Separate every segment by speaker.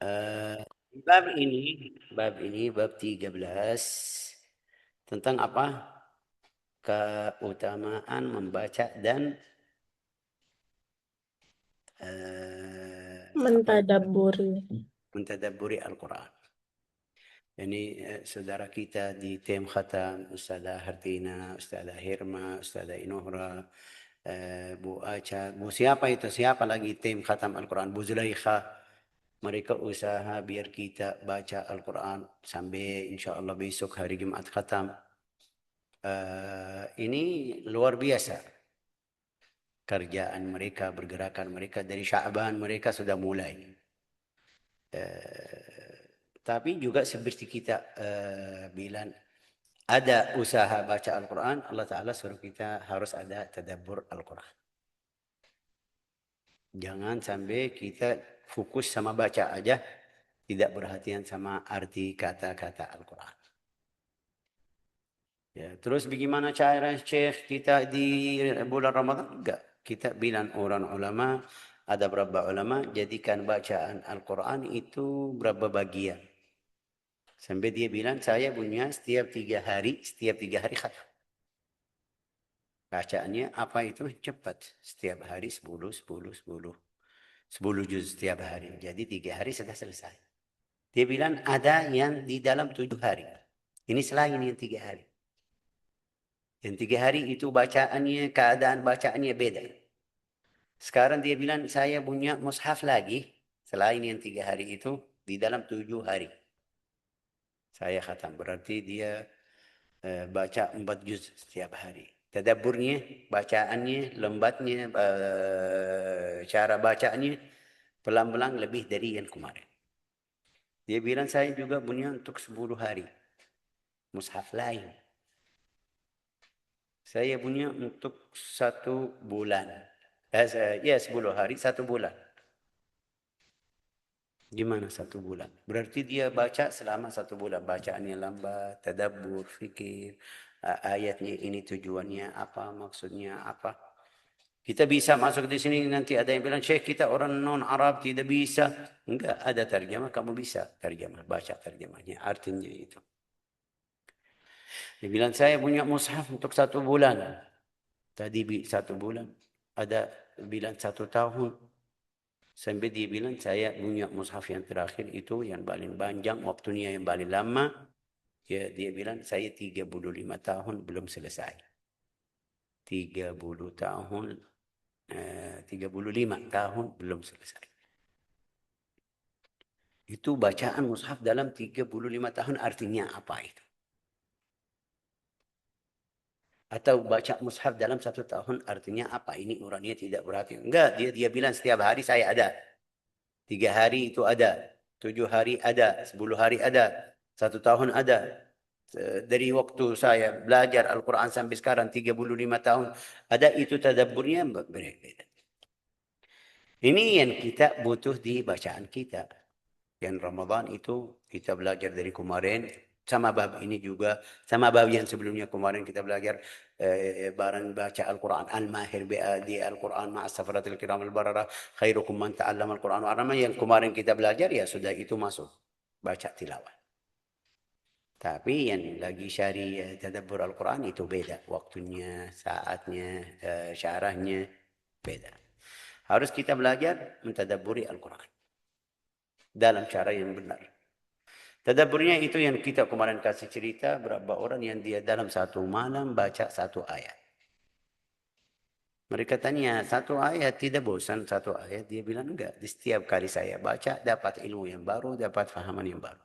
Speaker 1: Eh, bab ini, bab 13 tentang apa? Keutamaan membaca dan apa?
Speaker 2: Mentadaburi.
Speaker 1: Mentadabburi Al-Quran. Ini saudara kita di tim khatam, Ustazah Hartina, Ustazah Hirma, Ustazah Inuhra, Bu Aca, Bu siapa itu? Siapa lagi tim khatam Al-Quran? Bu Zulaikha. Mereka usaha biar kita baca Al-Quran sampai insya Allah besok hari Jumat khatam. Ini luar biasa kerjaan mereka, pergerakan mereka dari Sya'ban mereka sudah mulai. Tapi juga seperti kita bilang ada usaha baca Al-Quran, Allah Ta'ala suruh kita harus ada tadabbur Al-Quran. Jangan sampai kita fokus sama baca aja, tidak perhatian sama arti kata-kata Al-Quran. Ya, terus bagaimana cara Syekh kita di bulan Ramadan? Enggak. Kita bilang orang ulama, ada berapa ulama, jadikan bacaan Al-Quran itu berapa bagian. Sampai dia bilang, saya punya setiap tiga hari khatam. Bacaannya apa itu? Cepat. Setiap hari 10, 10, 10. 10 juz setiap hari. Jadi 3 hari sudah selesai. Dia bilang ada yang di dalam 7 hari. Ini selain yang 3 hari. Yang 3 hari itu bacaannya, keadaan bacaannya beda. Sekarang dia bilang saya punya mushaf lagi. Selain yang 3 hari itu, di dalam 7 hari. Saya khatam. Berarti dia baca 4 juz setiap hari. Tadabburnya, bacaannya, lembatnya, cara bacaannya, pelan-pelan lebih dari yang kemarin. Dia bilang saya juga punya untuk 10 hari. Mushaf lain. Saya punya untuk 1 bulan. Ya 10 hari, 1 bulan. Gimana 1 bulan? Berarti dia baca selama 1 bulan. Bacaannya lambat, tadabbur, fikir. Ayatnya ini tujuannya apa, maksudnya apa. Kita bisa masuk di sini nanti ada yang bilang, Syekh kita orang non-Arab tidak bisa. Enggak, ada terjemah, kamu bisa terjemah. Baca terjemahnya, artinya itu. Dia bilang, saya punya mushaf untuk 1 bulan. Tadi 1 bulan. Ada bilang 1 tahun. Sampai dia bilang, saya punya mushaf yang terakhir itu yang paling panjang, waktunya yang paling lama. Ya, dia bilang, saya 35 tahun belum selesai. 30 tahun, 35 tahun belum selesai. Itu bacaan mushaf dalam 35 tahun artinya apa itu? Atau baca mushaf dalam 1 tahun artinya apa? Ini orangnya tidak berarti. Enggak, dia bilang setiap hari saya ada. 3 hari itu ada. 7 hari ada. 10 hari ada. 1 tahun ada. Dari waktu saya belajar Al-Quran sampai sekarang 35 tahun. Ada itu tadabburnya berbeda. Ini yang kita butuh di bacaan kita. Yang Ramadan itu kita belajar dari kemarin. Sama bab ini juga. Sama bab yang sebelumnya kemarin kita belajar. Barang baca Al-Quran. Al-Mahir di Al-Quran. Ma'asafaratil kiram al-barara. Khairukum man ta'allam Al-Quran. Yang kemarin kita belajar ya sudah itu masuk. Baca tilawah. Tapi yang lagi syari tadabbur Al-Quran itu beda. Waktunya, saatnya, syarahnya beda. Harus kita belajar mentadabburi Al-Quran. Dalam cara yang benar. Tadabburnya itu yang kita kemarin kasih cerita berapa orang yang dia dalam satu malam baca 1 ayat. Mereka tanya, 1 ayat tidak bosan 1 ayat? Dia bilang enggak. Di setiap kali saya baca dapat ilmu yang baru, dapat fahaman yang baru.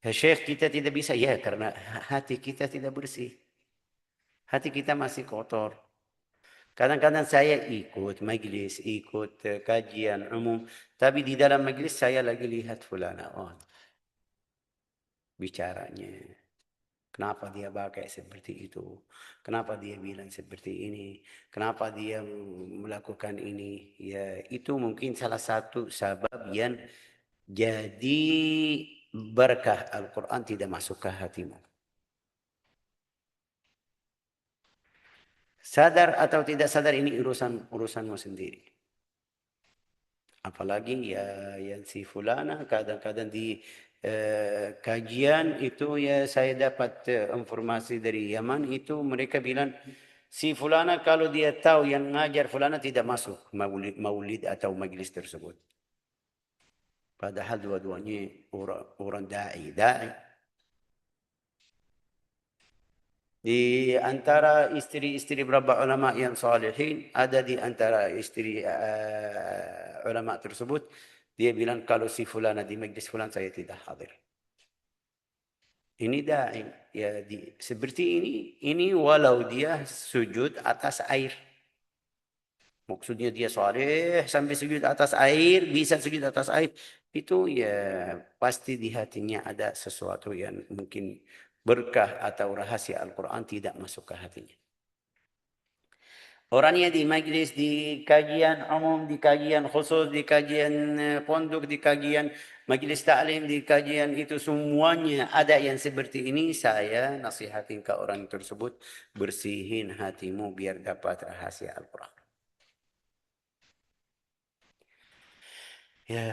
Speaker 1: Ya Syekh kita tidak bisa. Ya karena hati kita tidak bersih. Hati kita masih kotor. Kadang-kadang saya ikut majlis, ikut kajian umum. Tapi di dalam majlis saya lagi lihat fulana. Oh, bicaranya. Kenapa dia pakai seperti itu? Kenapa dia bilang seperti ini? Kenapa dia melakukan ini? Ya, itu mungkin salah satu sebab yang jadi berkah Al-Quran tidak masuk ke hatimu. Sadar atau tidak sadar ini urusanmu sendiri. Apalagi ya yang si fulana kadang-kadang di kajian itu ya saya dapat informasi dari Yaman itu mereka bilang si fulana kalau dia tahu yang ngajar fulana tidak masuk maulid atau majlis tersebut. Padahal dua-duanya orang da'i. Di antara istri-istri beberapa ulama yang salihin, ada di antara istri ulama tersebut, dia bilang kalau si fulana di majlis fulan saya tidak hadir. Ini da'i. Ya, seperti ini walau dia sujud atas air. Maksudnya dia saleh sampai sujud atas air, bisa sujud atas air. Itu ya pasti di hatinya ada sesuatu yang mungkin berkah atau rahasia Al-Quran tidak masuk ke hatinya. Orangnya di majlis, di kajian umum, di kajian khusus, di kajian pondok, di kajian majlis taklim, di kajian itu semuanya ada yang seperti ini. Saya nasihatin ke orang tersebut, bersihin hatimu biar dapat rahasia Al-Quran. Ya,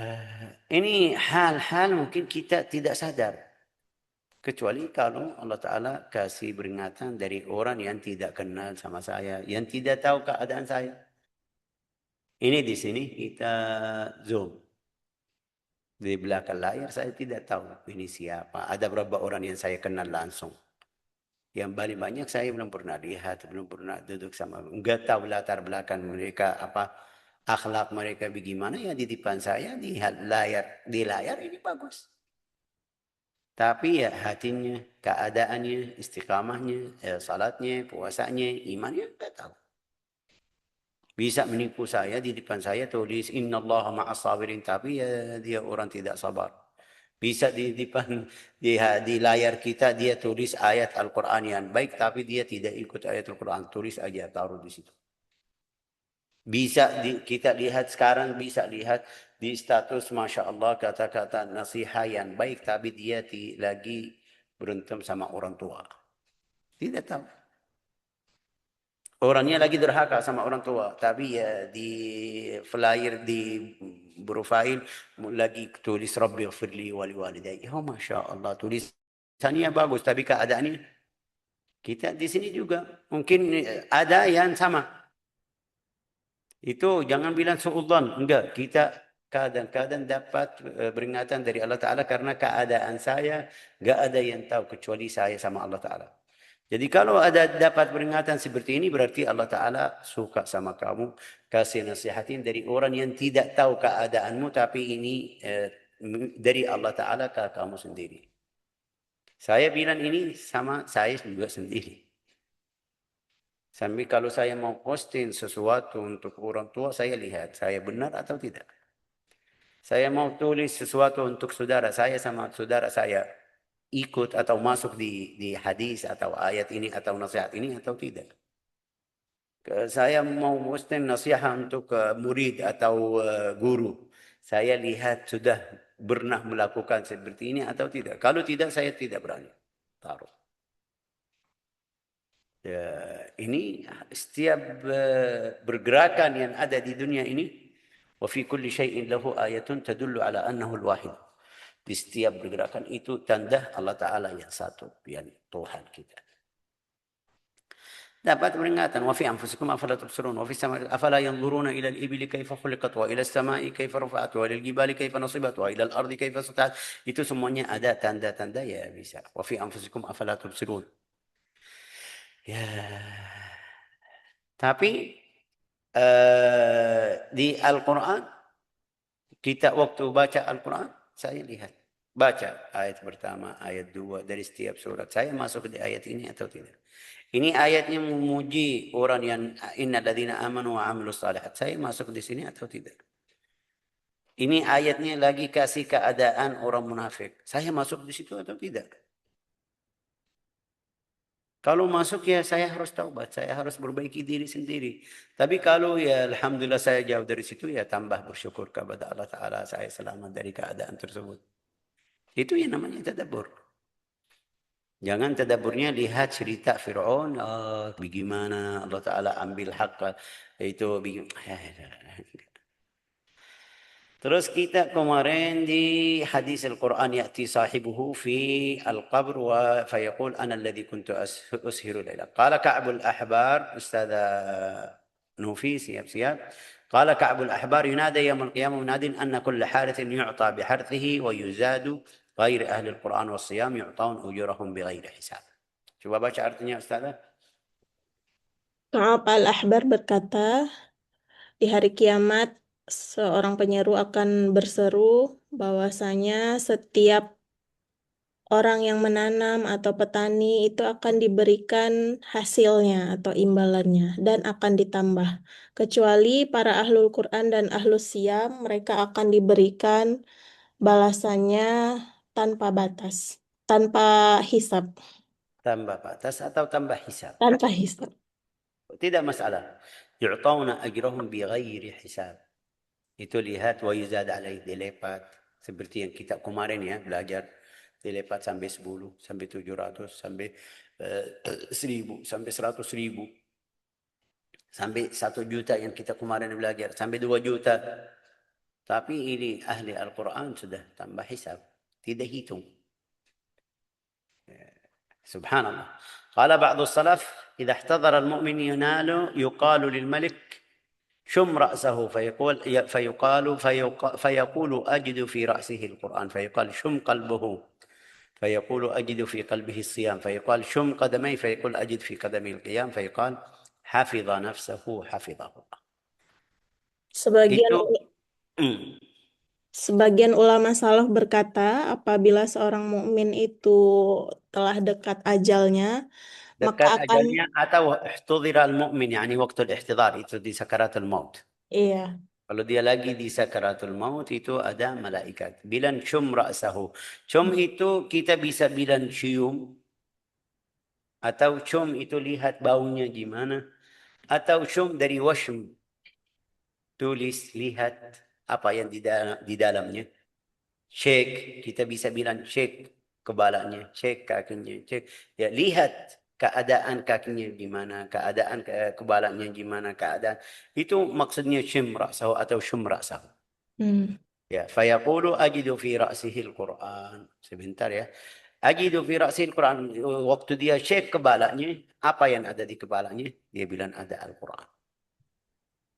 Speaker 1: ini hal-hal mungkin kita tidak sadar. Kecuali kalau Allah Ta'ala kasih peringatan dari orang yang tidak kenal sama saya, yang tidak tahu keadaan saya. Ini di sini kita zoom. Di belakang layar saya tidak tahu ini siapa. Ada berapa orang yang saya kenal langsung. Yang paling banyak saya belum pernah lihat, belum pernah duduk sama. Enggak tahu latar belakang mereka apa, akhlak mereka bagaimana ya di depan saya di layar ini bagus. Tapi ya hatinya, keadaannya, istiqamahnya, salatnya, puasanya, imannya enggak tahu. Bisa menipu saya di depan saya tulis innallaha ma'as sabirin tapi ya dia orang tidak sabar. Bisa di depan di layar kita dia tulis ayat Al-Qur'an yang baik tapi dia tidak ikut ayat Al-Qur'an, tulis aja taruh di situ. Bisa kita lihat sekarang bisa lihat di status Masya Allah kata-kata nasihat yang baik tapi dia lagi berantem sama orang tua. Tidak tahu. Orangnya lagi durhaka sama orang tua, tapi ya di flyer di profile lagi tulis Rabbi ighfirli wa liwalidayya. Oh Masya Allah, tulisannya bagus, tapi keadaannya kita di sini juga mungkin ada yang sama. Itu jangan bilang suudzon, enggak. Kita kadang-kadang dapat peringatan dari Allah Ta'ala karena keadaan saya enggak ada yang tahu kecuali saya sama Allah Ta'ala. Jadi kalau ada dapat peringatan seperti ini berarti Allah Ta'ala suka sama kamu. Kasih nasihatin dari orang yang tidak tahu keadaanmu tapi ini dari Allah Ta'ala ke kamu sendiri. Saya bilang ini sama saya juga sendiri. Sampai kalau saya mau posting sesuatu untuk orang tua saya lihat saya benar atau tidak. Saya mau tulis sesuatu untuk saudara saya sama saudara saya ikut atau masuk di hadis atau ayat ini atau nasihat ini atau tidak. Saya mau posting nasihat untuk murid atau guru. Saya lihat sudah pernah melakukan seperti ini atau tidak. Kalau tidak saya tidak berani taruh. Ya, ini setiap pergerakan yang ada di dunia ini وفي كل شيء له آية تدل على أنه الواحد. Di setiap pergerakan itu tanda Allah Ta'ala yang satu, yang Tuhan kita. dapat peringatan wa fi anfusikum afala tubsirun wa fi samai afala yanzuruna ila al-ibli kaifa khuliqat wa ila as-samai kaifa rufa'at wa ila al-jibali kaifa nusibat wa ila al-ardi kaifa sutihat. Itu semuanya ada tanda-tanda ya bisa. Wa fi anfusikum afala tubsirun. Ya. Tapi di Al-Quran kita waktu baca Al-Quran saya lihat baca ayat pertama, ayat dua dari setiap surat. Saya masuk di ayat ini atau tidak? Ini ayatnya memuji orang yang innalladzina amanu wa amilus shalihat. Saya masuk di sini atau tidak? Ini ayatnya lagi kasih keadaan orang munafik. Saya masuk di situ atau tidak? Kalau masuk ya saya harus taubat, saya harus perbaiki diri sendiri. Tapi kalau ya alhamdulillah saya jauh dari situ ya tambah bersyukur kepada Allah Ta'ala saya selamat dari keadaan tersebut. Itu yang namanya tadabbur. Jangan tadaburnya lihat cerita Fir'aun, bagaimana Allah Ta'ala ambil hak itu. Terus kita kemarin di hadis Al-Quran ya'ti sahibuhu fi al-qabr wa fayaqul ana alladhi kuntu ushiru layla. Qala Ka'bul Ahbar, Ustaz Nufi, siap-siap. قال كعب الأحبار ينادى يوم القيامة مناد أن كل حارث يعطى بحرثه ويزاد غير أهل القرآن والصيام يعطون أجورهم بغير حساب. Coba baca artinya Ustaz.
Speaker 2: Ka'ab al-Ahbar berkata, di hari kiamat seorang penyeru akan berseru bahwasanya setiap orang yang menanam atau petani itu akan diberikan hasilnya atau imbalannya dan akan ditambah. Kecuali para ahlul Quran dan ahlus Siyam, mereka akan diberikan balasannya tanpa batas, tanpa hisab,
Speaker 1: Tambah batas atau tambah hisab.
Speaker 2: tanpa hisab.
Speaker 1: Tidak masalah. Yu'tawna ajrahum bighairi hisab. Itu lihat wa yuzad alaih dilepat. Seperti yang kita kemarin ya belajar. Dilepat sampai 10, sampai 700, sampai 1000, sampai 100.000. Sampai 1 juta yang kita kemarin belajar. Sampai 2 juta. Tapi ini ahli Al-Quran sudah tambah hisab. Tidak hitung. سبحان الله. قال بعض السلف إذا احتضر المؤمن يقال للملك شم رأسه فيقول أجد في رأسه القرآن فيقال شم قلبه فيقول أجد في قلبه الصيام فيقال شم قدميه فيقول أجد في قدمه القيام فيقال حفظ نفسه حفظه الله.
Speaker 2: Sebagian
Speaker 1: Itu
Speaker 2: Sebagian ulama salaf berkata, apabila seorang mukmin itu telah dekat ajalnya, maka
Speaker 1: dekat
Speaker 2: akan,
Speaker 1: ajalnya atau ihtudhira al-mu'min yani waktu al-ihtidhar itu di sakaratul maut.
Speaker 2: iya,
Speaker 1: Kalau dia lagi di sakaratul maut itu ada malaikat. Bilang syum ra'sahu. Syum itu kita bisa bilang cium. Atau syum itu lihat baunya gimana. Atau syum dari washm. Tulis, lihat apa yang di dalamnya. Cek, kita bisa bilang cek kepalanya, cek kakinya, cek. Ya, lihat keadaan kakinya gimana, keadaan kepalanya gimana, keadaan. Itu maksudnya syum ra'sahu atau syum ra'sahu.
Speaker 2: Hmm.
Speaker 1: Ya, fayaqulu ajidu fi ra'sihi al-Quran. Sebentar ya. Ajidu fi ra'sihi al-Quran. Waktu dia cek kepalanya, apa yang ada di kepalanya? Dia bilang ada Al-Quran.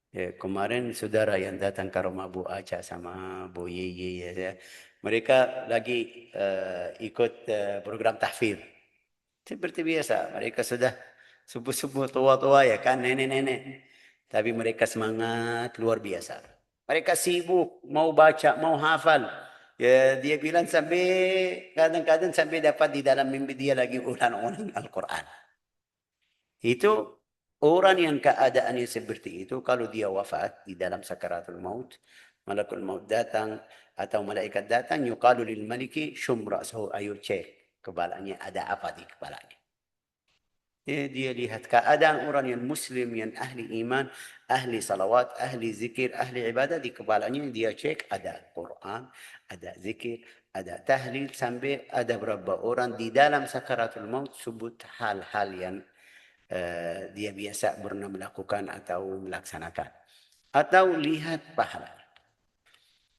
Speaker 1: Ya, kemarin saudara yang datang ke rumah Bu Aca sama Bu Yeye ya, mereka lagi ikut program tahfidz. Seperti biasa, mereka sudah subuh-subuh tua-tua ya kan, nenek-nenek. Tapi mereka semangat luar biasa. Mereka sibuk, mau baca, mau hafal. Ya, dia bilang sampai kadang-kadang sampai dapat di dalam mimpi dia lagi ulang-ulang Al-Quran. Itu orang yang keadaannya seperti itu, kalau dia wafat di dalam sakaratul maut, malakul maut datang atau malaikat datang, yuqalu lil maliki syum ra'sahu, ayo cek kepalanya ada apa di kepalanya. Dia lihat keadaan orang yang muslim, yang ahli iman, ahli salawat, ahli zikir, ahli ibadah, di kepalanya dia cek ada Quran, ada zikir, ada tahlil, sampai ada berapa orang di dalam sakaratul maut sebut hal-hal yang dia biasa pernah melakukan atau melaksanakan. Atau lihat pahala.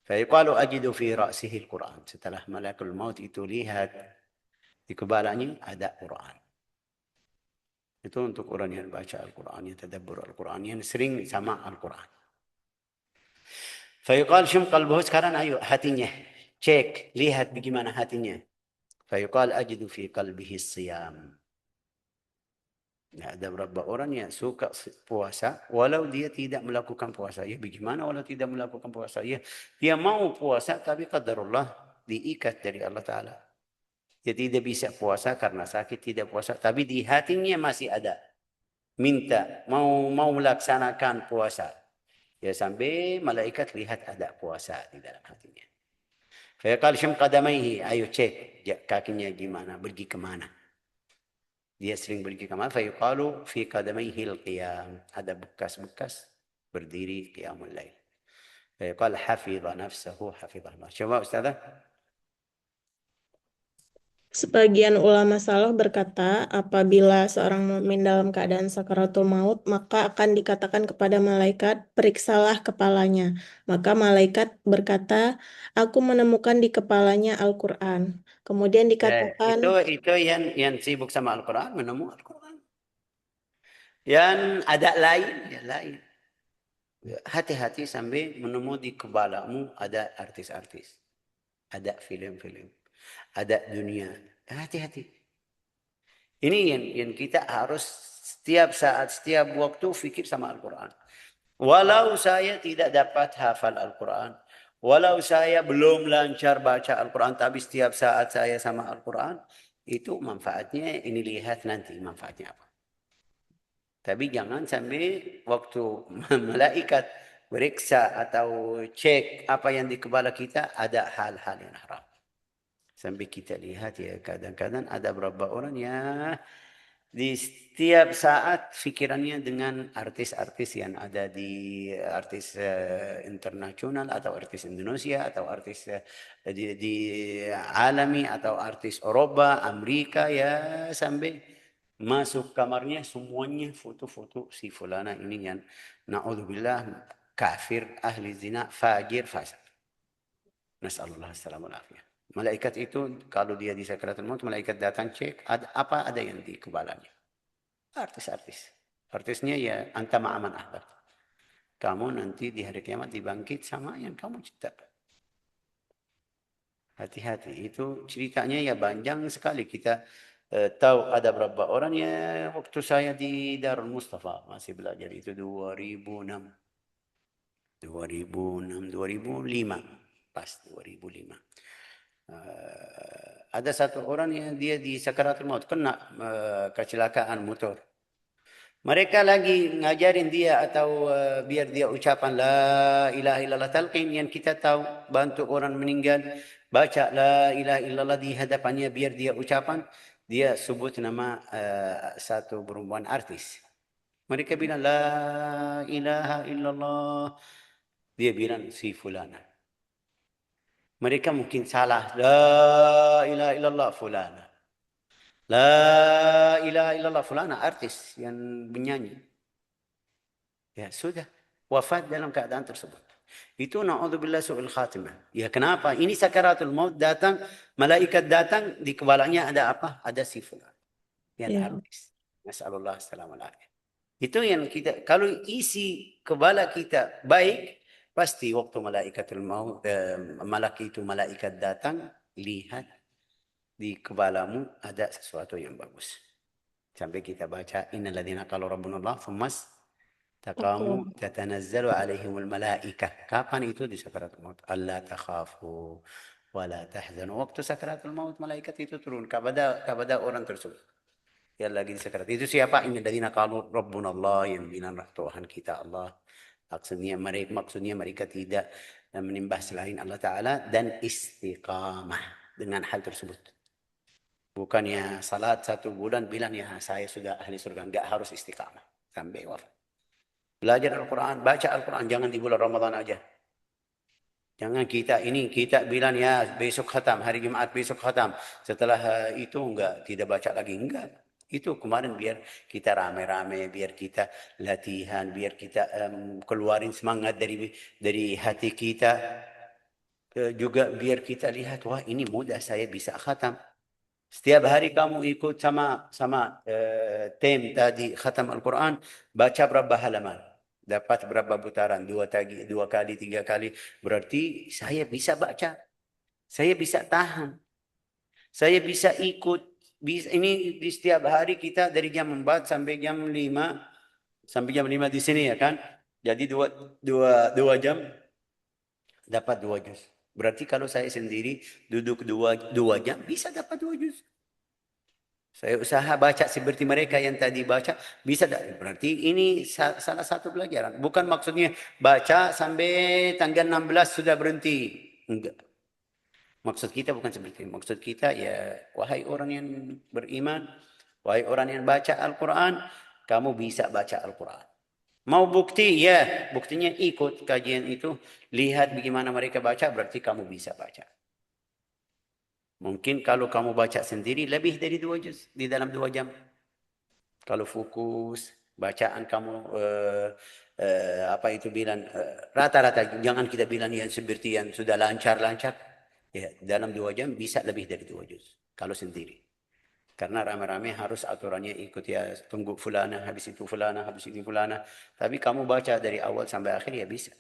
Speaker 1: Fayuqalu ajidu fi ra'sihi al-Quran. Setelah malakul maut itu lihat di kepalanya ada Quran. Itu untuk orang yang baca Al-Quran, yang tadabbur Al-Quran, yang sering sama Al-Quran. Fayuqal syum qalbuhu, sekarang ayo hatinya. Cek, lihat bagaimana hatinya. Fayuqal ajidu fi qalbihi siyam. Ya, ada beberapa orang yang suka puasa, walau dia tidak melakukan puasa. Ya, bagaimana walau tidak melakukan puasa? Ya, dia mau puasa, tapi qadarullah diikat dari Allah Ta'ala. Dia tidak bisa puasa karena sakit, tidak puasa. Tapi di hatinya masih ada. Minta, mau melaksanakan puasa. Ya, sampai malaikat lihat ada puasa di dalam hatinya. Fayaqal syam qadamaihi, ayo cek kakinya gimana, pergi kemana. Dia sering pergi ke mana? Fayuqalu fi qadamaihi al-qiyam. Ada bekas-bekas berdiri qiyamul lail. Fayuqal hafidha nafsahu hafidha Allah. Coba Ustazah.
Speaker 2: Sebagian ulama salaf berkata, apabila seorang mukmin dalam keadaan sakaratul maut, maka akan dikatakan kepada malaikat, periksalah kepalanya. Maka malaikat berkata, aku menemukan di kepalanya Al-Quran. Kemudian dikatakan,
Speaker 1: Itu yang sibuk sama Al-Quran, menemukan Al-Quran. Yang ada lain, ya lain. Hati-hati sampai menemu di kepalamu ada artis-artis, ada film-film, ada dunia. Hati-hati. Ini yang kita harus setiap saat, setiap waktu fikir sama Al-Quran. Walau saya tidak dapat hafal Al-Quran, walau saya belum lancar baca Al-Quran, tapi setiap saat saya sama Al-Quran, itu manfaatnya, ini lihat nanti manfaatnya apa. Tapi jangan sampai waktu malaikat periksa atau cek apa yang di kepala kita, ada hal-hal yang haram. Sampai kita lihat ya, kadang-kadang ada beberapa orang ya di setiap saat pikirannya dengan artis-artis yang ada di artis internasional atau artis Indonesia atau artis di alami atau artis Eropa, Amerika ya sampai masuk kamarnya semuanya foto-foto si fulana ini yang naudzubillah kafir, ahli zina, fajir, fasik. Nasallallahu alaihi wasallam. Malaikat itu kalau dia di sakaratul maut, malaikat datang cek apa ada yang di kepalanya. Artis-artis. Artisnya ya anta ma'aman ahbab. Kamu nanti di hari kiamat dibangkit sama yang kamu ciptakan. Hati-hati. Itu ceritanya ya panjang sekali. Kita tahu ada berapa orang ya waktu saya di Darul Mustafa masih belajar itu 2006. 2006, 2005. Pas 2005. Ada satu orang yang dia di sakaratul maut kena kecelakaan motor. Mereka lagi ngajarin dia atau biar dia ucapan la ilaha illallah talqin yang kita tahu bantu orang meninggal baca la ilaha illallah di hadapannya biar dia ucapan dia sebut nama satu perempuan artis. Mereka bilang la ilaha illallah dia bilang si fulana. Mereka mungkin salah la ilaha illallah fulana. La ilaha illallah fulana artis yang menyanyi. Ya sudah, wafat dalam keadaan tersebut. Itu na'udzubillah su'il khatimah. Ya kenapa? Ini sakaratul maut datang, malaikat datang, di kepalanya ada apa? Ada si fulan. Yang
Speaker 2: ya,
Speaker 1: artis. Nasallallahu alaihi. Itu yang kita, kalau isi kepala kita baik, pasti waktu malaikatul maut, malaikat itu malaikat datang, lihat di kepalamu ada sesuatu yang bagus. Sampai kita baca, innal ladzina qalu rabbuna Allah, thummas
Speaker 2: aku.
Speaker 1: taqamu tatanazzalu alaihimul malaikah. Kapan itu di sakaratul maut? Allah takhafu wa la tahzanu. Waktu sakaratul maut malaikat itu turun kepada orang tersebut. Yang lagi di sakarat. Itu siapa? Innal ladzina qalu rabbuna Allah, yang bilang Tuhan kita Allah. Maksudnya mereka tidak menimbah selain Allah Ta'ala dan istiqamah dengan hal tersebut. Bukannya salat 1 bulan bilang ya saya sudah ahli surga. Enggak harus istiqamah sampai wafat. Belajar Al-Quran, baca Al-Quran. Jangan di bulan Ramadan aja. Jangan kita bilang ya besok khatam, hari Jumat besok khatam. Setelah itu tidak baca lagi. Enggak. Itu kemarin biar kita rame-rame, biar kita latihan, biar kita keluarin semangat dari hati kita. Juga biar kita lihat, wah ini mudah saya bisa khatam. Setiap hari kamu ikut sama tim tadi khatam Al-Quran, baca berapa halaman, dapat berapa putaran, 2 kali, 3 kali, berarti saya bisa baca, saya bisa tahan, saya bisa ikut. Ini di setiap hari kita dari jam 4 sampai jam 5 di sini ya kan, jadi dua jam dapat 2 juz. Berarti kalau saya sendiri duduk dua jam bisa dapat 2 juz. Saya usaha baca seperti mereka yang tadi baca, bisa tak? Berarti ini salah satu pelajaran. Bukan maksudnya baca sampai tanggal 16 sudah berhenti. Enggak. Maksud kita bukan seperti itu. Maksud kita ya, wahai orang yang beriman, wahai orang yang baca Al-Quran, kamu bisa baca Al-Quran. Mau bukti? Ya, buktinya ikut kajian itu. Lihat bagaimana mereka baca, berarti kamu bisa baca. Mungkin kalau kamu baca sendiri lebih dari 2 juz di dalam 2 jam. Kalau fokus, bacaan kamu apa itu bilang rata-rata, jangan kita bilang yang seperti yang sudah lancar-lancar. Ya, dalam 2 jam bisa lebih dari 2 juz. Kalau sendiri. Karena rame-rame harus aturannya ikut ya, tunggu fulana, habis itu fulana, habis itu fulana. Tapi kamu baca dari awal sampai akhir ya bisa.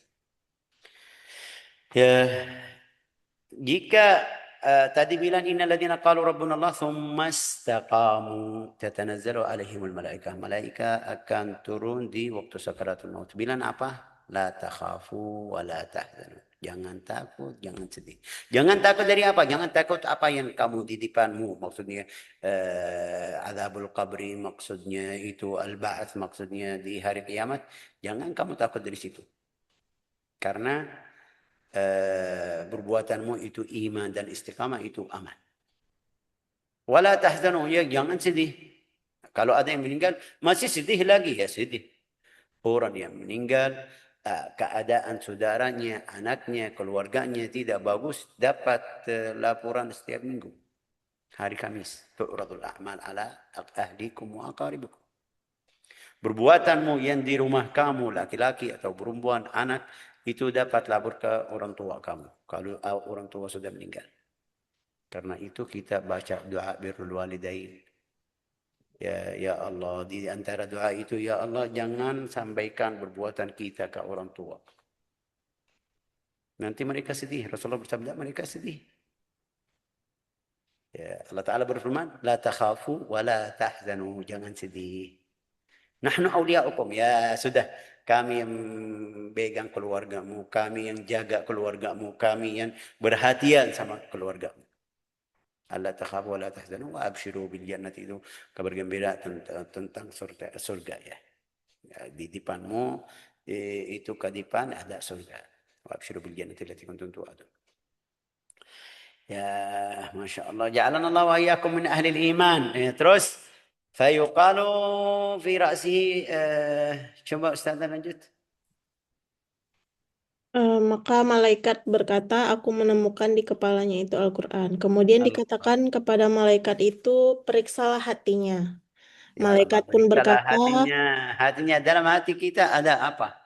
Speaker 1: Ya, jika tadi bilang innalladzina qalu rabbuna Allah tsumma istaqamu tatanazzalu alaihimul malaikah. Malaika akan turun di waktu sakaratul maut. Bilang apa? La takhafu wa la tahzanu. Jangan takut, jangan sedih. Jangan takut dari apa? Jangan takut apa yang kamu di depanmu. Maksudnya azabul qabri, maksudnya itu al-ba'ats, maksudnya di hari kiamat. Jangan kamu takut dari situ. Karena perbuatanmu itu iman dan istiqamah itu aman. Wala tahzanu, ya jangan sedih. Kalau ada yang meninggal, masih sedih lagi ya sedih. Orang yang meninggal, keadaan saudaranya, anaknya, keluarganya tidak bagus, dapat laporan setiap minggu. Hari Kamis, tu'radul a'mal ala ahlikum wa aqaribikum. Perbuatanmu yang di rumah kamu, laki-laki atau perempuan, anak, itu dapat lapor ke orang tua kamu. Kalau orang tua sudah meninggal. Karena itu kita baca doa birrul walidain. Ya Allah, di antara doa itu, ya Allah jangan sampaikan perbuatan kita ke orang tua. Nanti mereka sedih. Rasulullah bersabda, mereka sedih. Ya, Allah Ta'ala berfirman, la takhafu wa la tahzanu. Jangan sedih. Nahnu awliya'ukum. Ya sudah. Kami yang pegang keluargamu. Kami yang jaga keluargamu. Kami yang berhatian sama keluargamu. Allah takhafu wa la tahzanu wa abshiru bil jannati, itu kabar gembira tentang surga ya. Di depanmu itu ke depan ada surga. Wa abshiru bil jannati allati kuntum tu'adun. Ya, Masya Allah. Ja'alana Allah wa iyyakum min ahli iman. Terus fayuqalu fi ra'sihi coba Ustaz lanjut.
Speaker 2: Maka malaikat berkata, aku menemukan di kepalanya itu Al-Quran. Kemudian
Speaker 1: Allah.
Speaker 2: dikatakan kepada malaikat itu, periksalah hatinya.
Speaker 1: Ya Allah,
Speaker 2: Malaikat pun
Speaker 1: periksalah
Speaker 2: berkata,
Speaker 1: hatinya. Hatinya dalam hati kita ada apa?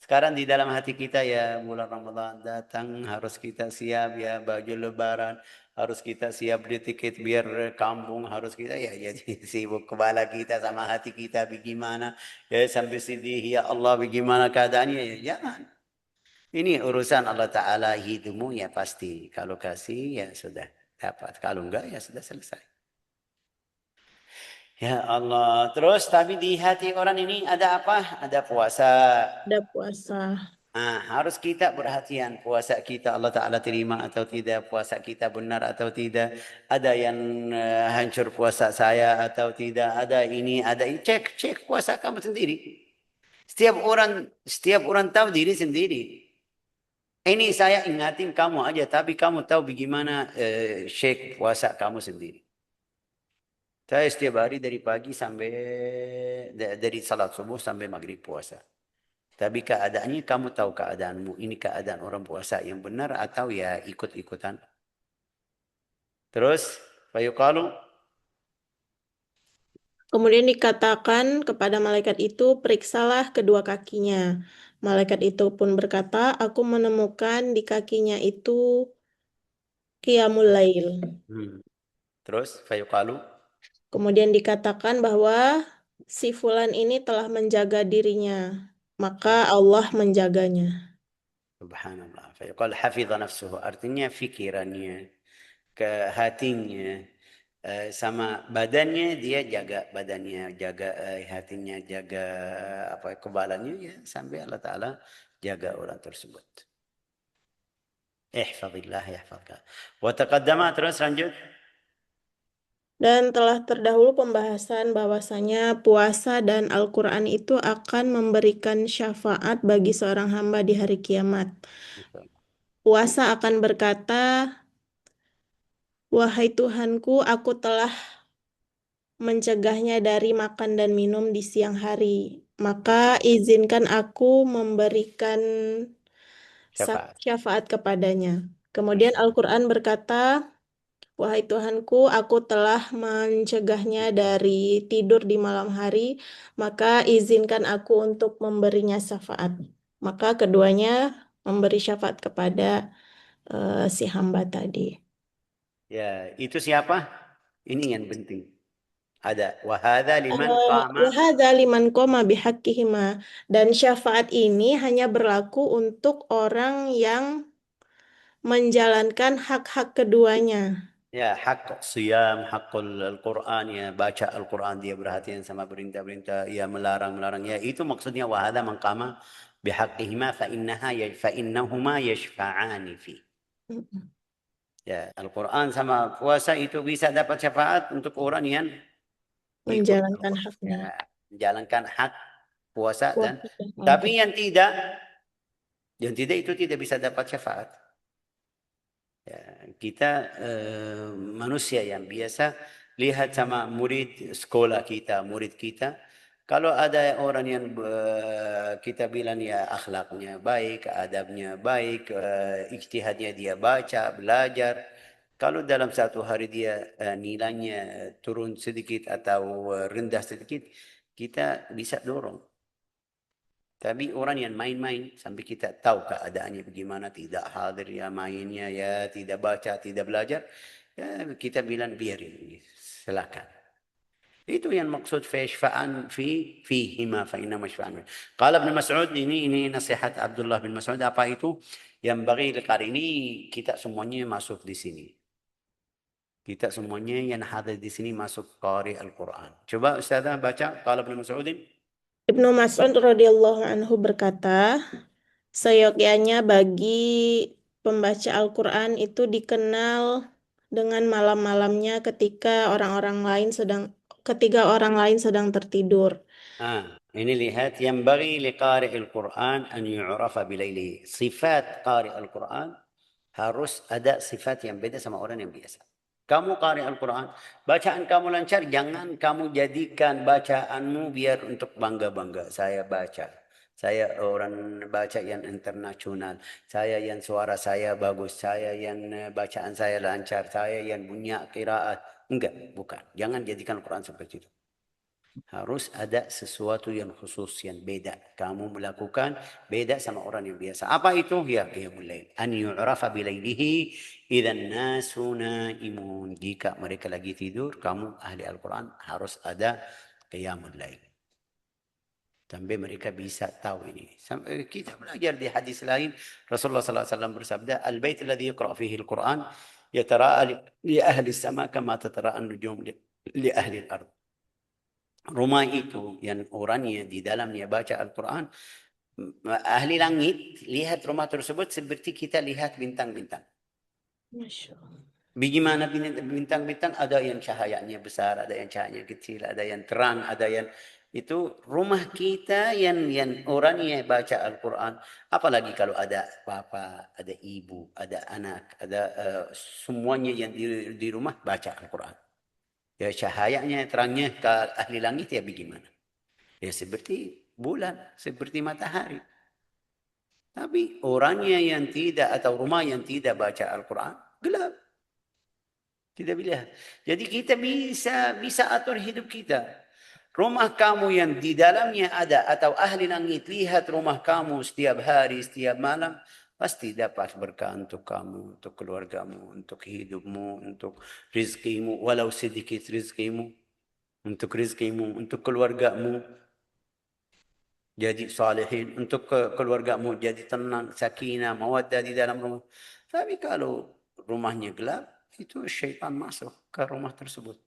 Speaker 1: Sekarang di dalam hati kita ya bulan Ramadan datang harus kita siap ya baju lebaran, harus kita siap beli tiket biar kampung, harus kita ya jadi sibuk kepala kita sama hati kita bagaimana ya sampai sedih ya Allah bagaimana keadaannya ya jangan. Ini urusan Allah Ta'ala, hidupmu ya pasti. Kalau kasih ya sudah dapat. Kalau enggak ya sudah selesai. Ya Allah. Terus tapi di hati orang ini ada apa? Ada puasa.
Speaker 2: ada puasa.
Speaker 1: Harus kita perhatian puasa kita Allah Ta'ala terima atau tidak. Puasa kita benar atau tidak. Ada yang hancur puasa saya atau tidak. Ada ini, ada ini. Cek, cek puasa kamu sendiri. Setiap orang tahu diri sendiri. Ini saya ingatin kamu aja, tapi kamu tahu bagaimana cek puasa kamu sendiri. Saya setiap hari dari pagi sampai dari salat subuh sampai maghrib puasa. Tapi keadaannya kamu tahu keadaanmu. Ini keadaan orang puasa yang benar atau ya ikut-ikutan. Terus, fayuqalu,
Speaker 2: Kemudian dikatakan kepada malaikat itu, periksalah kedua kakinya. Malaikat itu pun berkata, aku menemukan di kakinya itu qiyamul lail.
Speaker 1: hmm. Terus, fayuqalu,
Speaker 2: Kemudian dikatakan bahwa si fulan ini telah menjaga dirinya, maka Allah menjaganya.
Speaker 1: subhanallah. Fayuqal hafidha nafsuhu. Artinya fikirannya, ke hatinya, sama badannya dia jaga badannya, jaga hatinya, jaga apa kebalannya ya sampai Allah Ta'ala jaga orang tersebut. Ihfadillah yahfadka. Wa taqaddama, terus lanjut.
Speaker 2: Dan telah terdahulu pembahasan bahwasanya puasa dan Al-Quran itu akan memberikan syafaat bagi seorang hamba di hari kiamat. Puasa akan berkata, wahai Tuhanku, aku telah mencegahnya dari makan dan minum di siang hari. Maka izinkan aku memberikan
Speaker 1: Syafaat.
Speaker 2: syafaat kepadanya. Kemudian
Speaker 1: Masya Allah.
Speaker 2: Al-Quran berkata, Wahai Tuhanku, aku telah mencegahnya dari tidur di malam hari, maka izinkan aku untuk memberinya syafaat. Maka keduanya memberi syafaat kepada si hamba tadi.
Speaker 1: Ya, itu siapa? Ini yang penting. Ada wahada liman qama.
Speaker 2: Wahada liman qoma bihaqqihima. Dan syafaat ini hanya berlaku untuk orang yang menjalankan hak-hak keduanya.
Speaker 1: Ya, hak siyam, hakul Al-Quran, ya baca Al-Quran, dia perhatian sama perintah-perintah, ya melarang-melarang. Ya, itu maksudnya wahada man qama bihaqqihima fa innahuma yashfa'ani fi.
Speaker 2: Mm-mm.
Speaker 1: Ya, Al-Quran sama puasa itu bisa dapat syafaat untuk orang yang ikut
Speaker 2: Menjalankan
Speaker 1: Al-Quran.
Speaker 2: haknya.
Speaker 1: Ya, menjalankan hak puasa dan
Speaker 2: Puasa dan
Speaker 1: tapi
Speaker 2: Allah.
Speaker 1: yang tidak itu tidak bisa dapat syafaat. Ya, kita manusia yang biasa lihat sama murid sekolah kita, murid kita. Kalau ada orang yang kita bilang ya akhlaknya baik, adabnya baik, ijtihadnya dia baca, belajar. Kalau dalam satu hari dia nilainya turun sedikit atau rendah sedikit, kita bisa dorong. Tapi orang yang main-main sampai kita tahu keadaannya bagaimana, tidak hadir ya mainnya, ya tidak baca, tidak belajar, ya kita bilang biarin, silakan. Itu yang maksud fayashfa'an fihima fa inna mashfa'an. Qala Ibn Mas'ud, ini nasihat Abdullah bin Mas'ud, apa itu? Yang bagi lekar ini kita semuanya masuk di sini. Kita semuanya yang hadir di sini masuk qari Al-Quran. Coba Ustazah baca qala Ibn Mas'udin.
Speaker 2: Ibnu Mas'ud radhiyallahu anhu berkata, seyogyanya bagi pembaca Al-Quran itu dikenal dengan malam-malamnya ketika orang lain sedang tertidur.
Speaker 1: ini lihat yang bagi liqari Al-Quran an yu'rafa bilaili. Sifat qari Al-Quran harus ada sifat yang beda sama orang yang biasa. Kamu qari Al-Quran, bacaan kamu lancar, jangan kamu jadikan bacaanmu biar untuk bangga-bangga. Saya baca. Saya orang baca yang internasional. Saya yang suara saya bagus. Saya yang bacaan saya lancar. Saya yang punya qiraat. Enggak, bukan. Jangan jadikan Al-Quran seperti itu. Harus ada sesuatu yang khusus, yang beda. Kamu melakukan beda sama orang yang biasa. Apa itu? Ya, qiyamul lail. An yu'rafa bilailihi idzan nasu naimun. Jika mereka lagi tidur, kamu ahli Al-Quran harus ada qiyamul lail. Sampai mereka bisa tahu ini. Sampai kita belajar di hadis lain, Rasulullah SAW bersabda, Al-bait alladhi yuqra' fihi Al-Quran, yatara'a li ahli sama kama tatara'an nujum li ahli al-ard. Rumah itu yang orangnya di dalamnya baca Al-Quran, ahli langit lihat rumah tersebut seperti kita lihat bintang-bintang.
Speaker 2: Masya Allah.
Speaker 1: Bagaimana bintang-bintang? Ada yang cahayanya besar, ada yang cahayanya kecil, ada yang terang, ada yang itu rumah kita yang orangnya baca Al-Quran. Apalagi kalau ada papa, ada ibu, ada anak, ada semuanya yang di rumah baca Al-Quran. Ya cahayanya, terangnya ke ahli langit ya bagaimana? Ya seperti bulan, seperti matahari. Tapi orangnya yang tidak atau rumah yang tidak baca Al-Quran, gelap. Tidak boleh. Jadi kita bisa atur hidup kita. Rumah kamu yang di dalamnya ada atau ahli langit lihat rumah kamu setiap hari, setiap malam, pasti dapat berkah untuk kamu, untuk keluargamu, untuk hidupmu, untuk rizkimu, walau sedikit rizkimu, untuk keluargamu. Jadi salihin untuk keluargamu, jadi tenang, sakinah, mawaddah di dalam rumah. Tapi kalau rumahnya gelap, itu syaitan masuk ke rumah tersebut.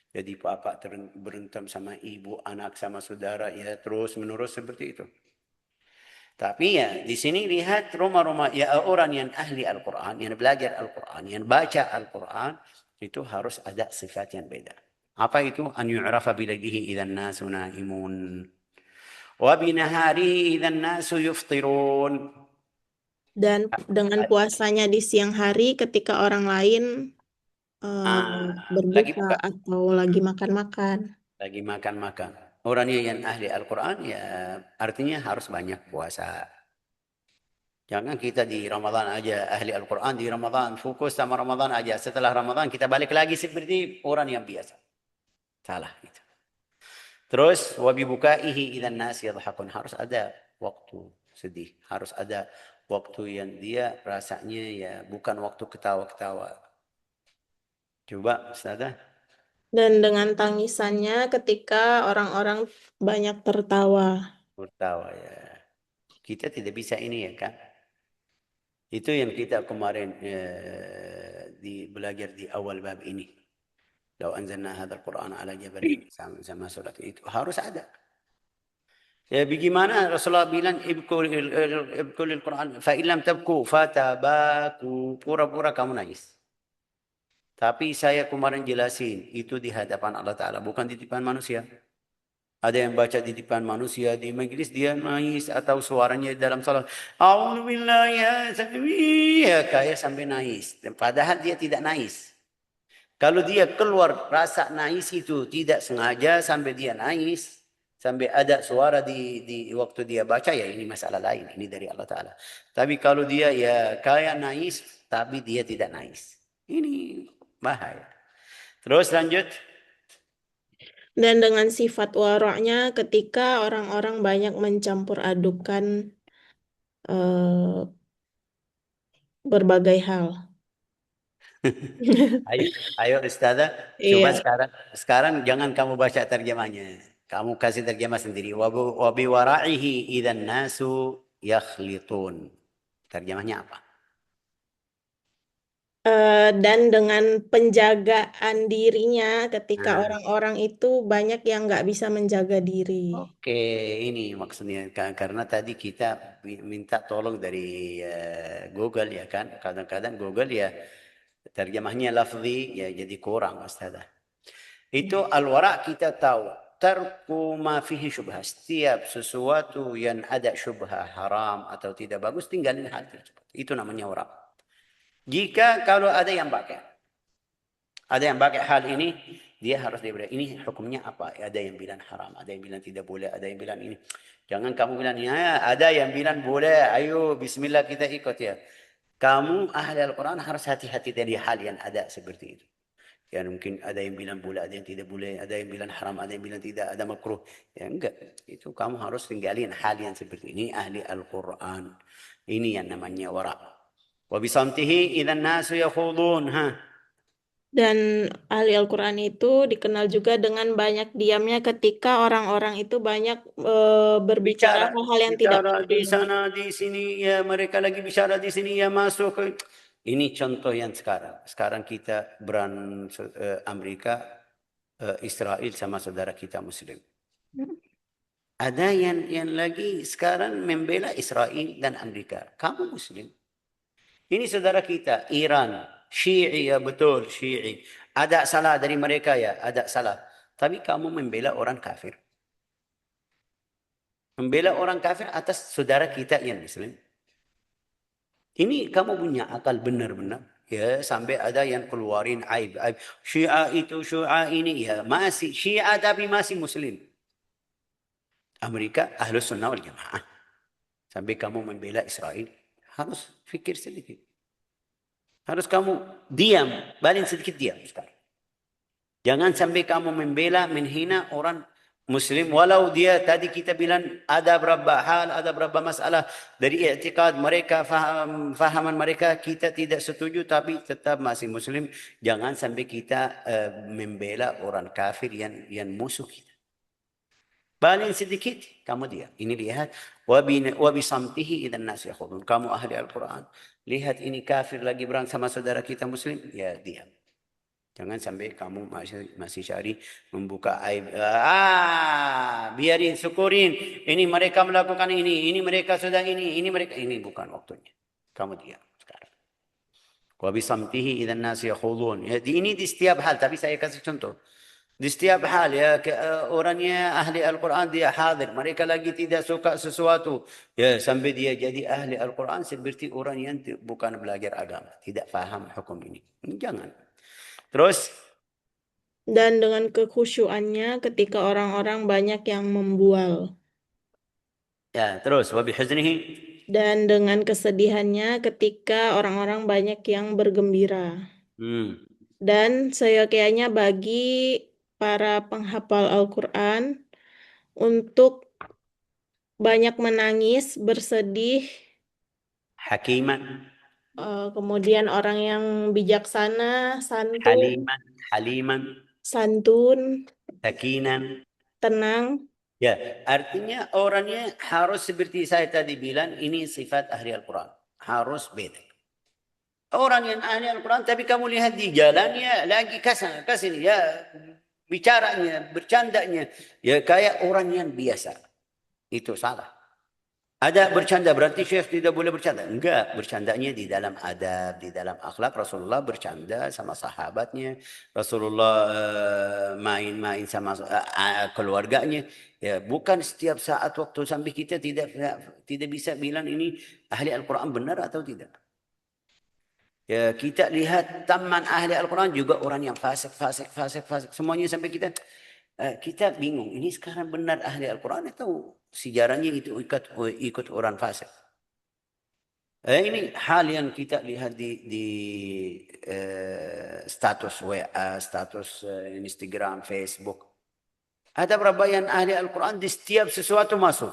Speaker 1: Jadi bapak berantem sama ibu, anak sama saudara, ya terus menerus seperti itu. Tapi ya di sini lihat rumah-rumah ya orang yang ahli Al-Quran, yang belajar Al-Quran, yang baca Al-Quran, itu harus ada sifat yang beda. Apa itu? An yu'rafa biladihi idzan nasu naimun. وبنهاره إذا الناس يفطرون.
Speaker 2: Dan dengan puasanya di siang hari ketika orang lain
Speaker 1: Lagi
Speaker 2: berbuka
Speaker 1: buka,
Speaker 2: atau lagi makan-makan.
Speaker 1: lagi makan-makan. Orangnya yang ahli Al-Quran ya artinya harus banyak puasa. Jangan kita di Ramadan aja ahli Al-Quran, di Ramadan fokus sama Ramadan aja. Setelah Ramadan kita balik lagi seperti orang yang biasa. Salah itu. Terus wabibukaihi idzan nas yadhakun, harus ada waktu sedih, harus ada waktu yang dia rasanya ya bukan waktu ketawa-ketawa. Coba Ustazah,
Speaker 2: Dan dengan tangisannya ketika orang-orang banyak tertawa.
Speaker 1: tertawa ya. Kita tidak bisa ini ya kan. Itu yang kita kemarin belajar di awal bab ini. Lau anzalna hadzal Qur'an ala jabalin, sama surat itu harus ada. Ya bagaimana Rasulullah bilang ibkulil Quran fa illam tabku fatabaku, pura-pura kamu nangis. Tapi saya kemarin jelasin itu di hadapan Allah Taala, bukan di depan manusia. Ada yang baca di depan manusia di majlis dia nangis atau suaranya dalam salat Alhamdulillah ya ya kayak sampai nangis. Padahal dia tidak nangis. Kalau dia keluar rasa nangis itu tidak sengaja sampai dia nangis, sampai ada suara di waktu dia baca, ya ini masalah lain, ini dari Allah Ta'ala. Tapi kalau dia ya kayak nangis, tapi dia tidak nangis. Ini bahaya. Terus lanjut.
Speaker 2: Dan dengan sifat waroknya ketika orang-orang banyak mencampur adukan berbagai hal.
Speaker 1: Ayo, ayo Ustazah, coba
Speaker 2: Iya.
Speaker 1: sekarang jangan kamu baca terjemahnya. Kamu kasih terjemah sendiri. Wabi wara'ihi idzan nasu yakhlitun. Terjemahnya apa?
Speaker 2: Dan dengan penjagaan dirinya ketika
Speaker 1: Nah,
Speaker 2: orang-orang itu banyak yang nggak bisa menjaga diri.
Speaker 1: oke, ini maksudnya karena tadi kita minta tolong dari Google ya kan. Kadang-kadang Google ya terjemahnya lafzi ya jadi kurang Ustazah. Itu al-wara kita tahu. Tarku ma fihi syubhah. Setiap sesuatu yang ada syubhah haram atau tidak bagus tinggalin hal tersebut. Itu namanya wara. Jika kalau ada yang pakai hal ini, dia harus diberi. Ini hukumnya apa? Ada yang bilang haram, ada yang bilang tidak boleh, ada yang bilang ini. Jangan kamu bilang, ya ada yang bilang boleh, ayo bismillah kita ikut ya. Kamu ahli Al-Quran harus hati-hati dari hal yang ada seperti itu. Ya mungkin ada yang bilang boleh, ada yang tidak boleh, ada yang bilang haram, ada yang bilang tidak, ada makruh. Ya enggak, itu kamu harus tinggalin hal yang seperti ini, ahli Al-Quran. Ini yang namanya wara. Wa bisamtihi idzan nasu yakhudun, ha.
Speaker 2: Dan ahli Al-Quran itu dikenal juga dengan banyak diamnya ketika orang-orang itu banyak berbicara
Speaker 1: Bicara,
Speaker 2: hal-hal yang tidak
Speaker 1: bicara di
Speaker 2: penting.
Speaker 1: sana, di sini, ya mereka lagi bicara di sini, ya masuk. Ini contoh yang sekarang. Sekarang kita Amerika, Israel sama saudara kita Muslim. Ada yang lagi sekarang membela Israel dan Amerika. Kamu Muslim. Ini saudara kita, Iran, Syi'i ya betul, Syi'i. Ada salah dari mereka ya, ada salah. Tapi kamu membela orang kafir. Membela orang kafir atas saudara kita yang Muslim. Ini kamu punya akal benar-benar. Ya, sampai ada yang keluarin aib. Aib. Syiah itu, Syiah ini. Ya, masih Syiah tapi masih Muslim. Amerika, Ahlus Sunnah wal Jamaah. Sampai kamu membela Israel. Harus fikir sedikit. Harus kamu diam. Paling sedikit diam sekarang. Jangan sampai kamu membela, menghina orang Muslim. Walau dia tadi kita bilang ada berapa hal, ada berapa masalah dari i'tikad mereka, fahaman mereka kita tidak setuju, tapi tetap masih Muslim. Jangan sampai kita membela orang kafir yang musuh kita. Paling sedikit kamu diam. Ini lihat wabi samtihi idzan nas yakhudun. Kamu ahli Al-Quran. Lihat ini kafir lagi berang sama saudara kita Muslim, ya diam. Jangan sampai kamu masih cari membuka aib. Biarin, syukurin. Ini mereka melakukan ini mereka sedang ini mereka ini bukan waktunya. Kamu diam sekarang. Wa bisamtihi idzan nas yakhudun. Ya, ini di setiap hal, tapi saya kasih contoh. Di setiap hal ya orangnya ahli Al-Quran dia hadir. Mereka lagi tidak suka sesuatu. Ya sampai dia jadi ahli Al-Quran seperti orang yang bukan belajar agama. Tidak paham hukum ini. Jangan. Terus
Speaker 2: Dan dengan kekhusyuannya ketika orang-orang banyak yang membual.
Speaker 1: ya terus wa bihuznihi
Speaker 2: Dan dengan kesedihannya ketika orang-orang banyak yang bergembira.
Speaker 1: Hmm.
Speaker 2: Dan seyogyanya bagi para penghafal Al-Quran untuk banyak menangis, bersedih,
Speaker 1: Hakiman,
Speaker 2: kemudian orang yang bijaksana, santun,
Speaker 1: haliman, haliman,
Speaker 2: santun,
Speaker 1: sakinan.
Speaker 2: tenang.
Speaker 1: Ya, artinya orangnya harus seperti saya tadi bilang, ini sifat ahli Al-Quran. Harus beda. Orang yang ahli Al-Quran, tapi kamu lihat di jalannya lagi kasih ya bicaranya, bercandanya, ya kayak orang yang biasa. Itu salah. Ada bercanda, berarti Syekh tidak boleh bercanda. Enggak, bercandanya di dalam adab, di dalam akhlak. Rasulullah bercanda sama sahabatnya. Rasulullah main-main sama keluarganya. Ya, bukan setiap saat waktu sampai kita tidak bisa bilang ini ahli Al-Quran benar atau tidak. Ya, kita lihat teman ahli Al-Quran juga orang yang fasik. Semuanya sampai kita bingung. Ini sekarang benar ahli Al-Quran atau sejarahnya itu ikut orang fasik. Ini hal yang kita lihat di status WA, status Instagram, Facebook. Ada berapa yang ahli Al-Quran di setiap sesuatu masuk.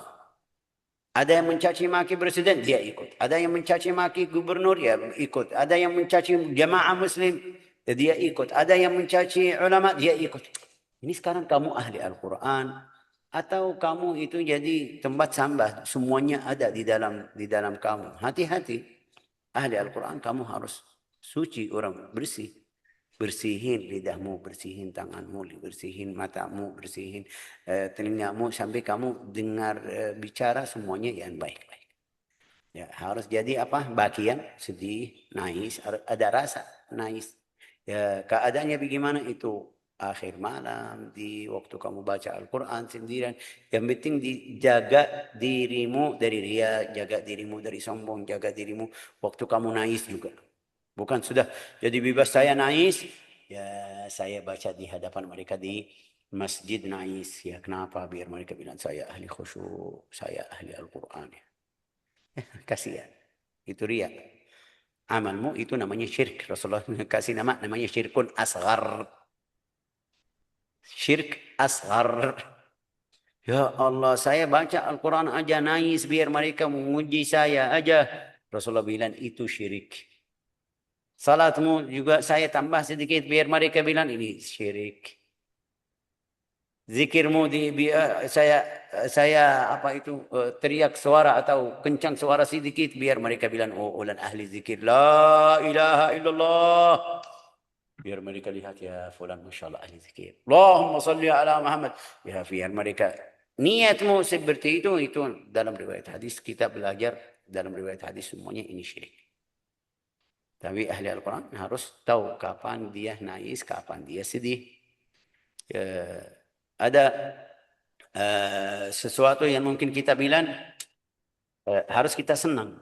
Speaker 1: Ada yang mencaci maki presiden, dia ikut. Ada yang mencaci maki gubernur, ya ikut. Ada yang mencaci jamaah muslim, dia ikut. Ada yang mencaci ulama, dia ikut. Ini sekarang kamu ahli Al-Quran atau kamu itu jadi tempat sambah, semuanya ada di dalam kamu. Hati-hati. Ahli Al-Quran kamu harus suci, orang bersih. Bersihin lidahmu, bersihin tanganmu, bersihin matamu, bersihin telingamu sampai kamu dengar bicara semuanya yang baik-baik. Ya, harus jadi apa? Bagian sedih, nangis, ada rasa nangis. Ya, keadaannya bagaimana itu? Akhir malam, di waktu kamu baca Al-Quran sendirian. Yang penting dijaga dirimu dari ria, jaga dirimu dari sombong, jaga dirimu waktu kamu nangis juga. Bukan sudah jadi bebas saya nangis, ya saya baca di hadapan mereka di masjid nangis. Ya kenapa? Biar mereka bilang saya ahli khusyuk, saya ahli Al-Quran. Ya. Kasihan. Itu ria. Amalmu itu namanya syirik. Rasulullah kasih namanya syirkun asgar. Syirik asgar. Ya Allah, saya baca Al-Quran aja nangis biar mereka menguji saya aja. Rasulullah bilang itu syirik. Salatmu juga saya tambah sedikit biar mereka bilang ini syirik. Zikirmu saya apa itu teriak suara atau kencang suara sedikit biar mereka bilang oh ulan ahli zikir la ilaha illallah. Biar mereka lihat ya fulan masyaallah ahli zikir. Allahumma salli ala Muhammad. Ya biar mereka niatmu seperti itu dalam riwayat hadis kita belajar dalam riwayat hadis semuanya ini syirik. Tapi ahli Al-Quran harus tahu kapan dia nangis, kapan dia sedih. Ya, ada sesuatu yang mungkin kita bilang harus kita senang.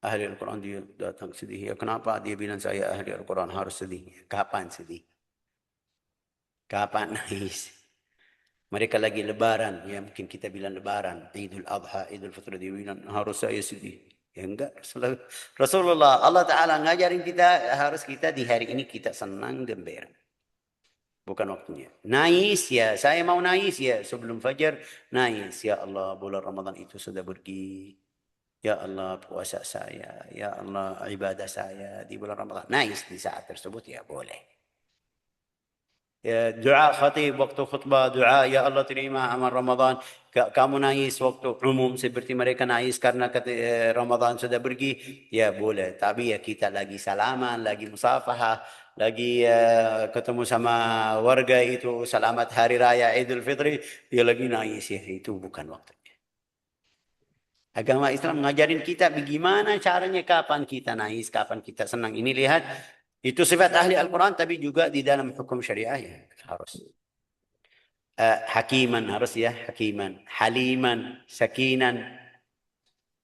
Speaker 1: Ahli Al-Quran dia datang sedih. Ya, kenapa dia bilang saya ahli Al-Quran harus sedih? Kapan sedih? Kapan nangis? Mereka lagi lebaran. Ya mungkin kita bilang lebaran. Idul Adha, Idul Fitr. Dia bilang harus saya sedih. Ya enggak. Rasulullah Allah Ta'ala ngajarin kita harus kita di hari ini kita senang gembira. Bukan waktunya. Nangis ya, saya mau nangis ya sebelum fajar nangis. Ya Allah, bulan Ramadan itu sudah pergi. Ya Allah, puasa saya. Ya Allah, ibadah saya di bulan Ramadan. Nangis di saat tersebut ya boleh. Ya, doa khatib waktu khutbah, doa ya Allah terima amal Ramadan. Kamu nangis waktu umum seperti mereka nangis karena Ramadan sudah pergi. Ya boleh, tapi ya kita lagi salaman, lagi musafahah, lagi ketemu sama warga itu selamat hari raya Idul Fitri, dia lagi nangis ya itu bukan waktunya. Agama Islam ngajarin kita bagaimana caranya kapan kita nangis, kapan kita senang. Ini lihat itu sifat ahli Al-Quran tapi juga di dalam hukum syariah ya harus. Hakiman harus ya hakiman, haliman, sakinan.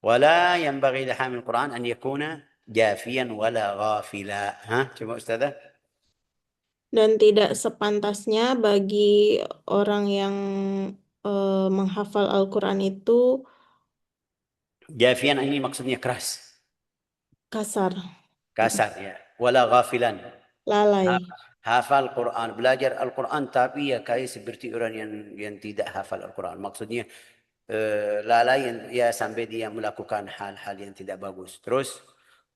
Speaker 1: ولا ينبغي لحامل القرآن أن يكون جافيا ولا غافلا. ها coba Ustazah.
Speaker 2: Dan tidak sepantasnya bagi orang yang menghafal Al-Quran itu
Speaker 1: Jafian ini maksudnya keras,
Speaker 2: kasar,
Speaker 1: kasar ya. Wala ghafilan.
Speaker 2: lalai.
Speaker 1: Hafal Quran, belajar Al-Quran, tapi ya kayak seperti orang yang tidak hafal Al-Quran. Maksudnya lalai ya sampai dia melakukan hal-hal yang tidak bagus. Terus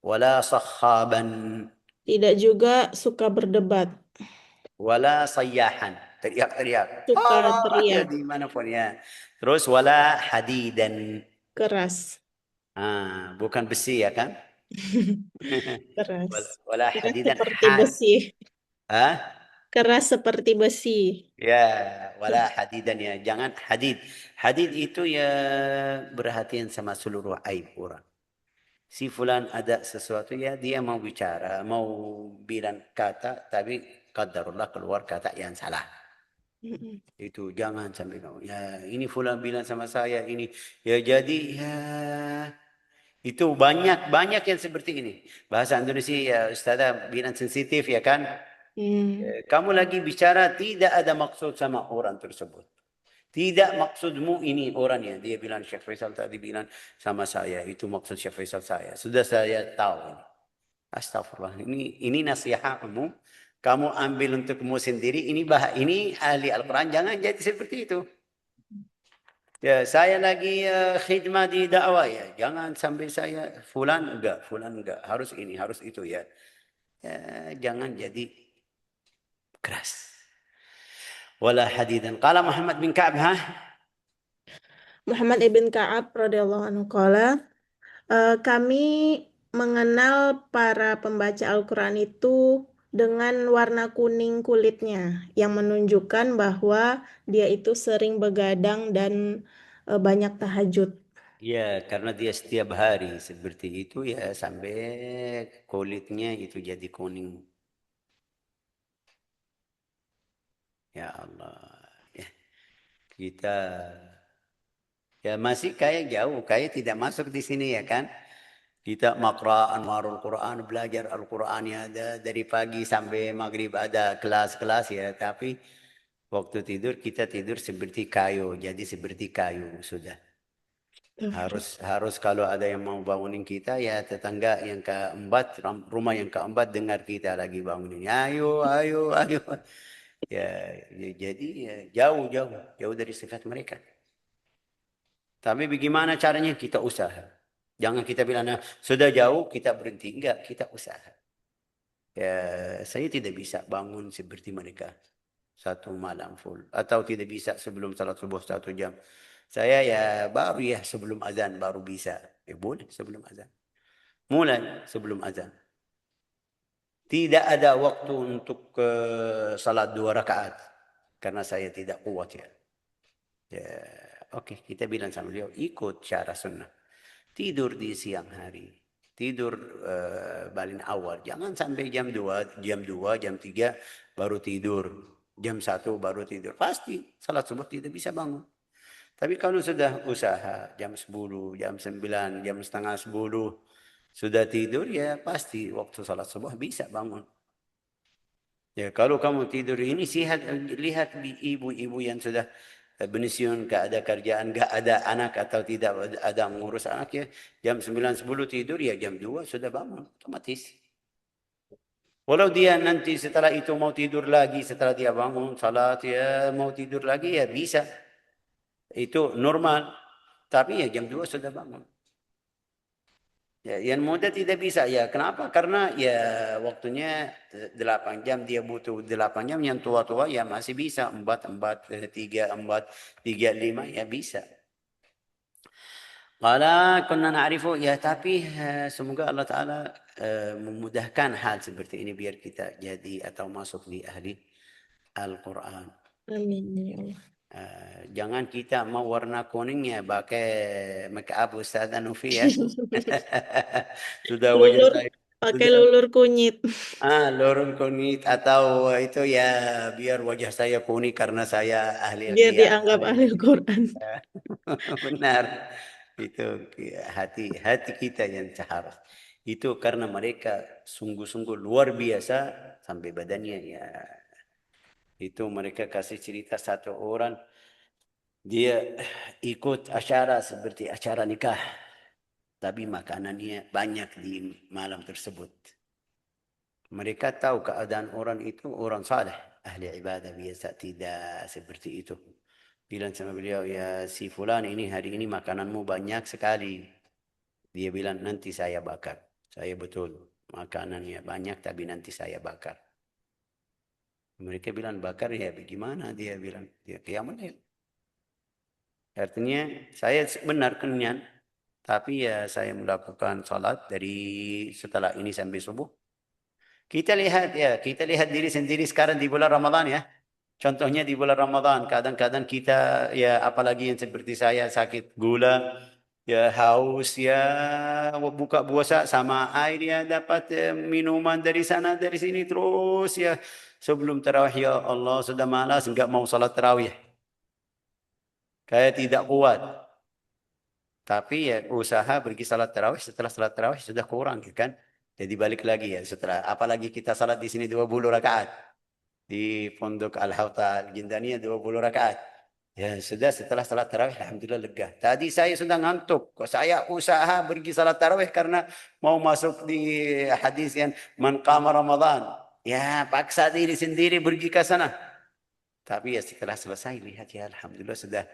Speaker 1: wala sakhaban,
Speaker 2: Tidak juga suka berdebat,
Speaker 1: wala sayyahan, teriak-teriak.
Speaker 2: suka
Speaker 1: Ya
Speaker 2: teriak,
Speaker 1: di mana pun ya. Terus wala hadidan.
Speaker 2: keras.
Speaker 1: Bukan besi ya kan?
Speaker 2: Keras.
Speaker 1: Wala
Speaker 2: Keras
Speaker 1: hadidan
Speaker 2: seperti
Speaker 1: had.
Speaker 2: besi.
Speaker 1: Ah,
Speaker 2: Keras seperti besi.
Speaker 1: ya, wala hadidan ya. Jangan hadid. Hadid itu ya berhatian sama seluruh aib orang. Si fulan ada sesuatu ya dia mau bicara, mau bilang kata, tapi qadarullah keluar kata yang salah.
Speaker 2: Mm-mm.
Speaker 1: Itu jangan sampai kamu. Ya ini fulan bilang sama saya ini. Ya jadi ya itu banyak banyak yang seperti ini. Bahasa Indonesia ya Ustazah bilang sensitif ya kan.
Speaker 2: Hmm.
Speaker 1: Kamu lagi bicara tidak ada maksud sama orang tersebut. Tidak maksudmu ini orangnya. Dia bilang Syekh Faisal tadi bilang sama saya. Itu maksud Syekh Faisal saya. Sudah saya tahu ini. Astagfirullah. Ini nasihatmu. Kamu ambil untukmu sendiri. Ini ahli Al-Quran. Jangan jadi seperti itu. Ya, saya lagi khidmah di dakwah ya. Jangan sampai saya fulan enggak. Harus ini, harus itu ya. Jangan jadi keras. Wala hadidan. Qala Muhammad bin Ka'ab ha?
Speaker 2: Muhammad ibn Ka'ab radhiyallahu anhu qala, kami mengenal para pembaca Al-Quran itu dengan warna kuning kulitnya, yang menunjukkan bahwa dia itu sering begadang dan banyak tahajud.
Speaker 1: Ya, karena dia setiap hari seperti itu ya sampai kulitnya itu jadi kuning. Ya Allah. Ya, kita ya masih kayak jauh, kayak tidak masuk di sini ya kan? Kita makra anwarul Quran, belajar Al-Quran ya ada dari pagi sampai maghrib ada kelas-kelas ya, tapi waktu tidur kita tidur seperti kayu, jadi seperti kayu sudah. Harus kalau ada yang mau bangunin kita ya tetangga yang keempat, rumah yang keempat dengar kita lagi bangunin. Ayo, ayo, ayo. Ya, jadi ya, jauh dari sifat mereka. Tapi bagaimana caranya kita usaha. Jangan kita bilang, nah, sudah jauh kita berhenti. Enggak, kita usaha. Ya, saya tidak bisa bangun seperti mereka. Satu malam full. Atau tidak bisa sebelum salat subuh 1 jam. Saya ya baru ya sebelum azan baru bisa. Ya boleh sebelum azan. Mulai sebelum azan. Tidak ada waktu untuk salat 2 rakaat. Karena saya tidak kuat ya. Ya, oke, kita bilang sama beliau, ikut cara sunnah. Tidur di siang hari. Tidur paling awal. Jangan sampai jam 2, jam 3 baru tidur. Jam 1 baru tidur. Pasti salat subuh tidak bisa bangun. Tapi kalau sudah usaha jam 10, jam 9, jam setengah 10 sudah tidur ya pasti waktu salat subuh bisa bangun. Ya kalau kamu tidur ini lihat ibu-ibu yang sudah pensiun, gak ada kerjaan, gak ada anak atau tidak ada ngurus anak ya jam 9, 10 tidur ya jam 2 sudah bangun otomatis. Walau dia nanti setelah itu mau tidur lagi setelah dia bangun salat ya mau tidur lagi ya bisa. Itu normal. Tapi ya jam 2 sudah bangun. Ya, yang muda tidak bisa ya. Kenapa? Karena ya waktunya 8 jam dia butuh 8 jam. Yang tua-tua ya masih bisa 4, 4, 3, 4, 3, 5 ya bisa. Qala kunna na'rifu ya tapi semoga Allah Ta'ala memudahkan hal seperti ini biar kita jadi atau masuk di ahli Al-Quran.
Speaker 2: Amin ya Allah.
Speaker 1: Jangan kita mau warna kuningnya pakai make up Ustaz Anufi ya. Sudah wajah
Speaker 2: Lulur,
Speaker 1: saya
Speaker 2: pakai
Speaker 1: sudah
Speaker 2: lulur kunyit.
Speaker 1: lorong kuning atau itu ya biar wajah saya kuning karena saya ahli
Speaker 2: Biar
Speaker 1: ya
Speaker 2: dianggap
Speaker 1: ahli
Speaker 2: ahli Quran.
Speaker 1: benar itu hati hati kita yang harus itu karena mereka sungguh-sungguh luar biasa sampai badannya ya itu mereka kasih cerita satu orang dia ikut acara seperti acara nikah tapi makanannya banyak di malam tersebut. Mereka tahu keadaan orang itu orang saleh, ahli ibadah, biasa tidak seperti itu. Bilang sama beliau, ya si fulan ini hari ini makananmu banyak sekali. Dia bilang nanti saya bakar. Saya betul makanannya banyak tapi nanti saya bakar. Mereka bilang bakar, ya bagaimana? Dia bilang dia qiyamul lail. Artinya saya benar kenyang, tapi ya saya melakukan salat dari setelah ini sampai subuh. Kita lihat diri sendiri sekarang di bulan Ramadan ya. Contohnya di bulan Ramadan, kadang-kadang kita ya apalagi yang seperti saya sakit gula, ya haus, ya buka puasa sama air, ya dapat minuman dari sana dari sini terus ya sebelum tarawih, ya Allah sudah malas enggak mau salat tarawih. Kayak tidak kuat. Tapi ya usaha pergi salat tarawih, setelah salat tarawih sudah kurang ya kan. Jadi balik lagi ya setelah apalagi kita salat di sini 20 rakaat. Di Pondok Al-Hauta Al-Jindaniyah 20 rakaat. Ya sudah setelah salat tarawih alhamdulillah lega. Tadi saya sudah ngantuk. Kok saya usaha pergi salat tarawih karena mau masuk di hadis yang man qama Ramadan. Ya paksa diri sendiri pergi ke sana. Tapi ya setelah selesai lihat ya alhamdulillah sudah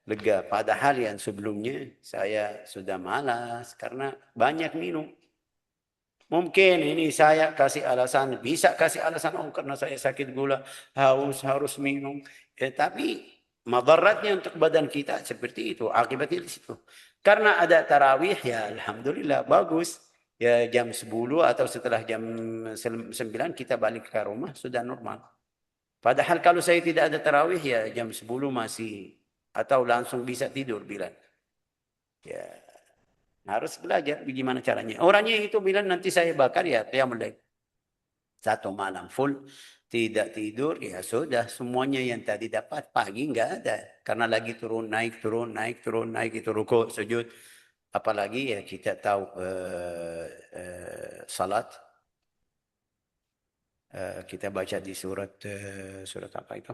Speaker 1: lega. Padahal yang sebelumnya saya sudah malas karena banyak minum. Mungkin ini saya kasih alasan, bisa kasih alasan, oh karena saya sakit gula, haus, harus minum. Tapi madaratnya untuk badan kita seperti itu, akibatnya di situ. Karena ada tarawih, ya Alhamdulillah, bagus. Ya jam 10 atau setelah jam 9 kita balik ke rumah, sudah normal. Padahal kalau saya tidak ada tarawih, ya jam 10 masih, atau langsung bisa tidur bilang. Ya harus belajar bagaimana caranya. Orangnya itu bilang nanti saya bakar ya qiyamul lail. Satu malam full tidak tidur ya sudah semuanya yang tadi dapat pagi nggak ada karena lagi turun naik turun naik turun naik itu rukuk sujud apalagi ya kita tahu salat kita baca di surat apa itu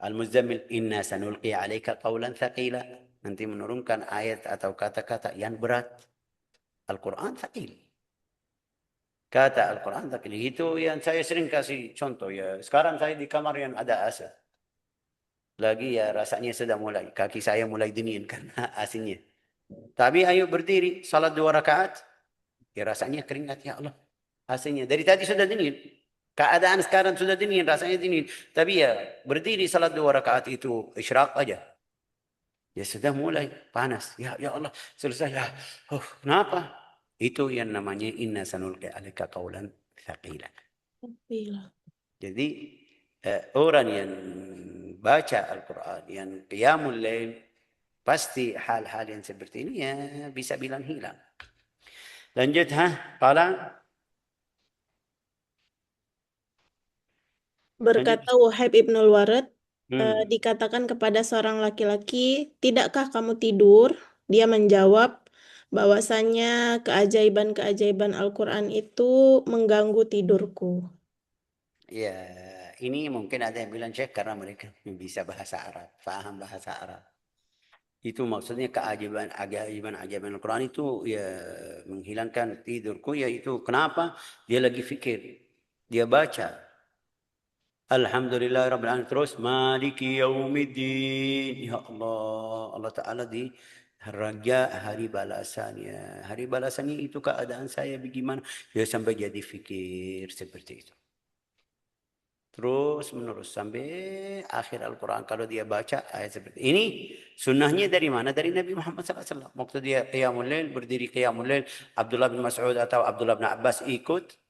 Speaker 1: Al-Muzammil inna sanulqi alaika qawlan thaqila nanti menurunkan ayat atau kata-kata yang berat Al-Quran thaqil. Kata Al-Quran thaqil. Itu yang saya sering kasih contoh ya. Sekarang saya di kamar yang ada AC. Lagi ya rasanya sudah mulai. Kaki saya mulai dingin karena AC-nya. Tapi ayo berdiri. Salat 2 rakaat. Ya rasanya keringat ya Allah. AC-nya. Dari tadi sudah dingin. Keadaan sekarang sudah dingin. Rasanya dingin. Tapi ya berdiri salat 2 rakaat itu. Isyraq aja. Ya sudah mulai panas. Ya Allah. Selesai. Ya. Oh, kenapa? Itu yang namanya inna sanulqi alaika qawlan thaqilan.
Speaker 2: Alhamdulillah.
Speaker 1: Jadi orang yang baca Al-Quran, yang qiyamul lail, pasti hal-hal yang seperti ini ya bisa bilang hilang. Lanjut, qala lanjut.
Speaker 2: Berkata Wahib Ibnul Warad,
Speaker 1: Hmm.
Speaker 2: dikatakan kepada seorang laki-laki, "Tidakkah kamu tidur?" Dia menjawab bahwasanya keajaiban-keajaiban Al-Quran itu mengganggu tidurku.
Speaker 1: Ya, ini mungkin ada yang bilang Syekh karena mereka bisa bahasa Arab, paham bahasa Arab. Itu maksudnya keajaiban Al-Quran itu ya menghilangkan tidurku, yaitu kenapa? Dia lagi fikir, dia baca. Alhamdulillah Rabbil Alamin terus Maliki Yaumiddin. Ya Allah, Allah Ta'ala di raja hari balasannya. Hari balasannya itu keadaan saya bagaimana? Ya sampai jadi fikir seperti itu. Terus menerus sampai akhir Al-Quran. Kalau dia baca ayat seperti ini. Sunnahnya dari mana? Dari Nabi Muhammad SAW. Waktu dia Qiyamul Lail, berdiri Qiyamul Lail. Abdullah bin Mas'ud atau Abdullah bin Abbas ikut.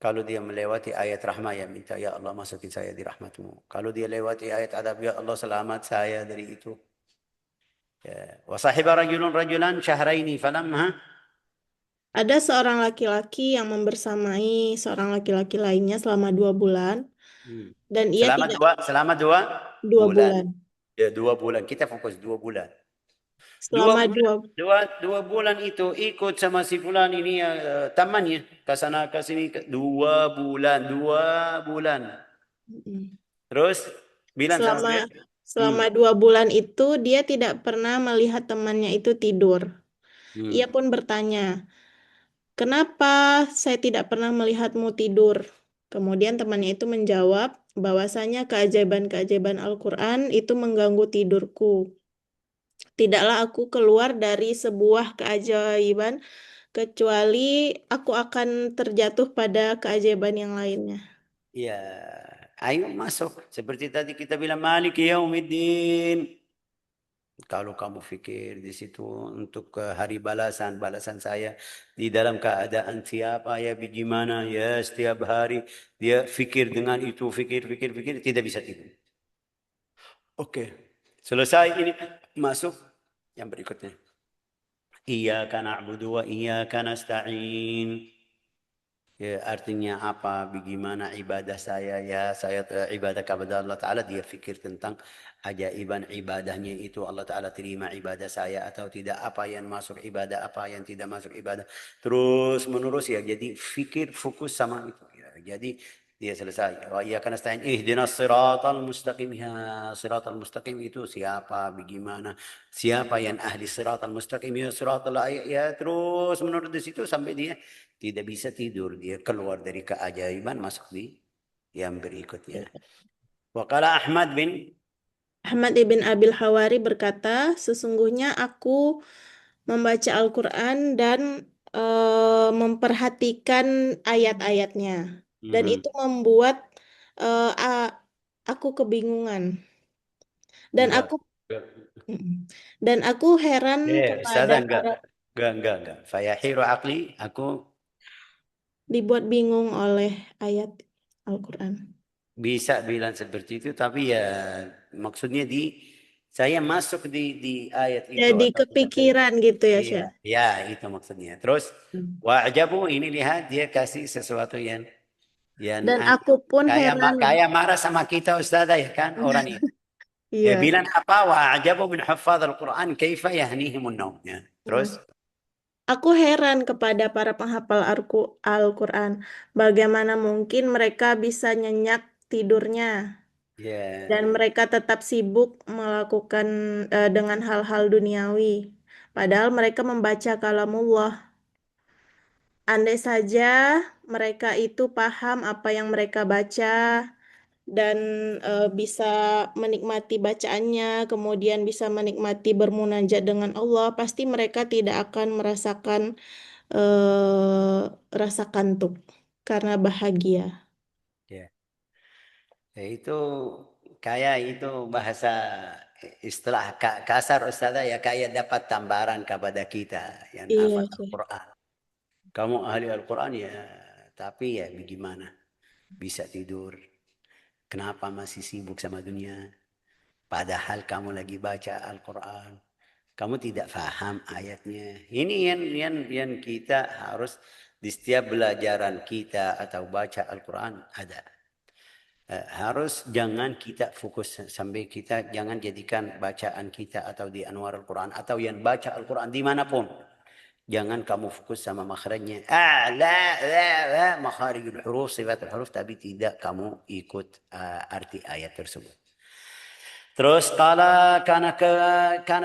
Speaker 1: Kalau dia melewati ayat rahmah ya minta ya Allah masukin saya di rahmatmu. Kalau dia lewati ayat adab ya Allah selamat saya dari itu. Ya. Wa sahiba rajulun rajulan syahraini falamma
Speaker 2: Ada seorang laki-laki yang membersamai seorang laki-laki lainnya selama 2 bulan,
Speaker 1: hmm.
Speaker 2: dan ia tidak
Speaker 1: Selama dua
Speaker 2: dua
Speaker 1: bulan.
Speaker 2: bulan.
Speaker 1: Ya 2 bulan kita fokus 2 bulan. Dua
Speaker 2: Selama
Speaker 1: bulan
Speaker 2: dua,
Speaker 1: 2 bulan itu ikut sama si fulan ini temannya ke sana ke sini 2 bulan 2 bulan.
Speaker 2: Mm.
Speaker 1: Terus bilang sama
Speaker 2: selama
Speaker 1: beliau.
Speaker 2: selama 2 bulan itu dia tidak pernah melihat temannya itu tidur. Ia
Speaker 1: Hmm.
Speaker 2: pun bertanya, "Kenapa saya tidak pernah melihatmu tidur?" Kemudian temannya itu menjawab bahwasanya keajaiban-keajaiban Al-Quran itu mengganggu tidurku. Tidaklah aku keluar dari sebuah keajaiban kecuali aku akan terjatuh pada keajaiban yang lainnya.
Speaker 1: Ya, ayo masuk. Seperti tadi kita bilang Malik Yaumiddin. Kalau kamu fikir di situ untuk hari balasan, balasan saya di dalam keadaan siapa ya, bagaimana ya, setiap hari dia fikir dengan itu, fikir, fikir, fikir, tidak bisa tidur. Oke, selesai ini masuk yang berikutnya. Iyyaka na'budu wa iyyaka nasta'in. Ya, artinya apa? Bagaimana ibadah saya? Ya, saya ibadah kepada Allah Ta'ala. Dia fikir tentang ajaiban ibadahnya itu. Allah Ta'ala terima ibadah saya atau tidak. Apa yang masuk ibadah, apa yang tidak masuk ibadah. Terus menerus ya. Jadi fikir fokus sama itu. Ya, jadi dia selesai. Wa iyyaka nasta'in ihdinas siratal mustaqim. Ya, siratal mustaqim itu siapa? Bagaimana? Siapa yang ahli siratal mustaqim? Ya, siratal ya terus menurut di situ sampai dia tidak bisa tidur, dia keluar dari keajaiban masuk di yang berikutnya. Waqala Ahmad bin
Speaker 2: Ahmad ibn Abil Hawari berkata, "Sesungguhnya aku membaca Al-Quran dan memperhatikan ayat-ayatnya. Dan
Speaker 1: Mhm.
Speaker 2: itu membuat aku kebingungan. Dan
Speaker 1: Enggak.
Speaker 2: aku dan aku heran kepada
Speaker 1: Ustazah enggak.
Speaker 2: para
Speaker 1: Enggak. Fayahiru aqli, aku
Speaker 2: dibuat bingung oleh ayat Al-Quran.
Speaker 1: bisa bilang seperti itu, tapi ya maksudnya saya masuk di ayat itu
Speaker 2: Jadi
Speaker 1: atau
Speaker 2: kepikiran gitu ya,
Speaker 1: iya,
Speaker 2: Syekh.
Speaker 1: ya itu maksudnya. Terus wa'jabu ini lihat dia kasih sesuatu yang
Speaker 2: Dan aku pun heran.
Speaker 1: kayak marah sama kita Ustazah ya kan orang ini. Ya
Speaker 2: Iya.
Speaker 1: bilang apa wa'jabu min huffaz al-Quran kaifa yahnihimun naum ya. Terus
Speaker 2: Hmm. Aku heran kepada para penghafal Al-Quran. Bagaimana mungkin mereka bisa nyenyak tidurnya dan
Speaker 1: ya
Speaker 2: mereka tetap sibuk melakukan dengan hal-hal duniawi. Padahal mereka membaca kalamullah. Andai saja mereka itu paham apa yang mereka baca dan bisa menikmati bacaannya, kemudian bisa menikmati bermunajat dengan Allah, pasti mereka tidak akan merasakan eh, rasa kantuk karena bahagia.
Speaker 1: ya ya itu kayak itu bahasa istilah kasar Ustazah ya kayak dapat tambaran kepada kita yang hafal
Speaker 2: Iya, Syekh.
Speaker 1: Al-Quran. Kamu ahli Al-Quran ya, tapi ya bagaimana bisa tidur? Kenapa masih sibuk sama dunia? Padahal kamu lagi baca Al-Quran. Kamu tidak paham ayatnya. Ini yang kita harus di setiap belajaran kita atau baca Al-Quran ada. Harus jangan kita fokus sampai kita jangan jadikan bacaan kita atau di Anwar Al-Quran atau yang baca Al-Quran dimanapun. Jangan kamu fokus sama makhrajnya. La, makharijul huruf, sifatul huruf, tapi tidak kamu ikut arti ayat tersebut. Terus qala kana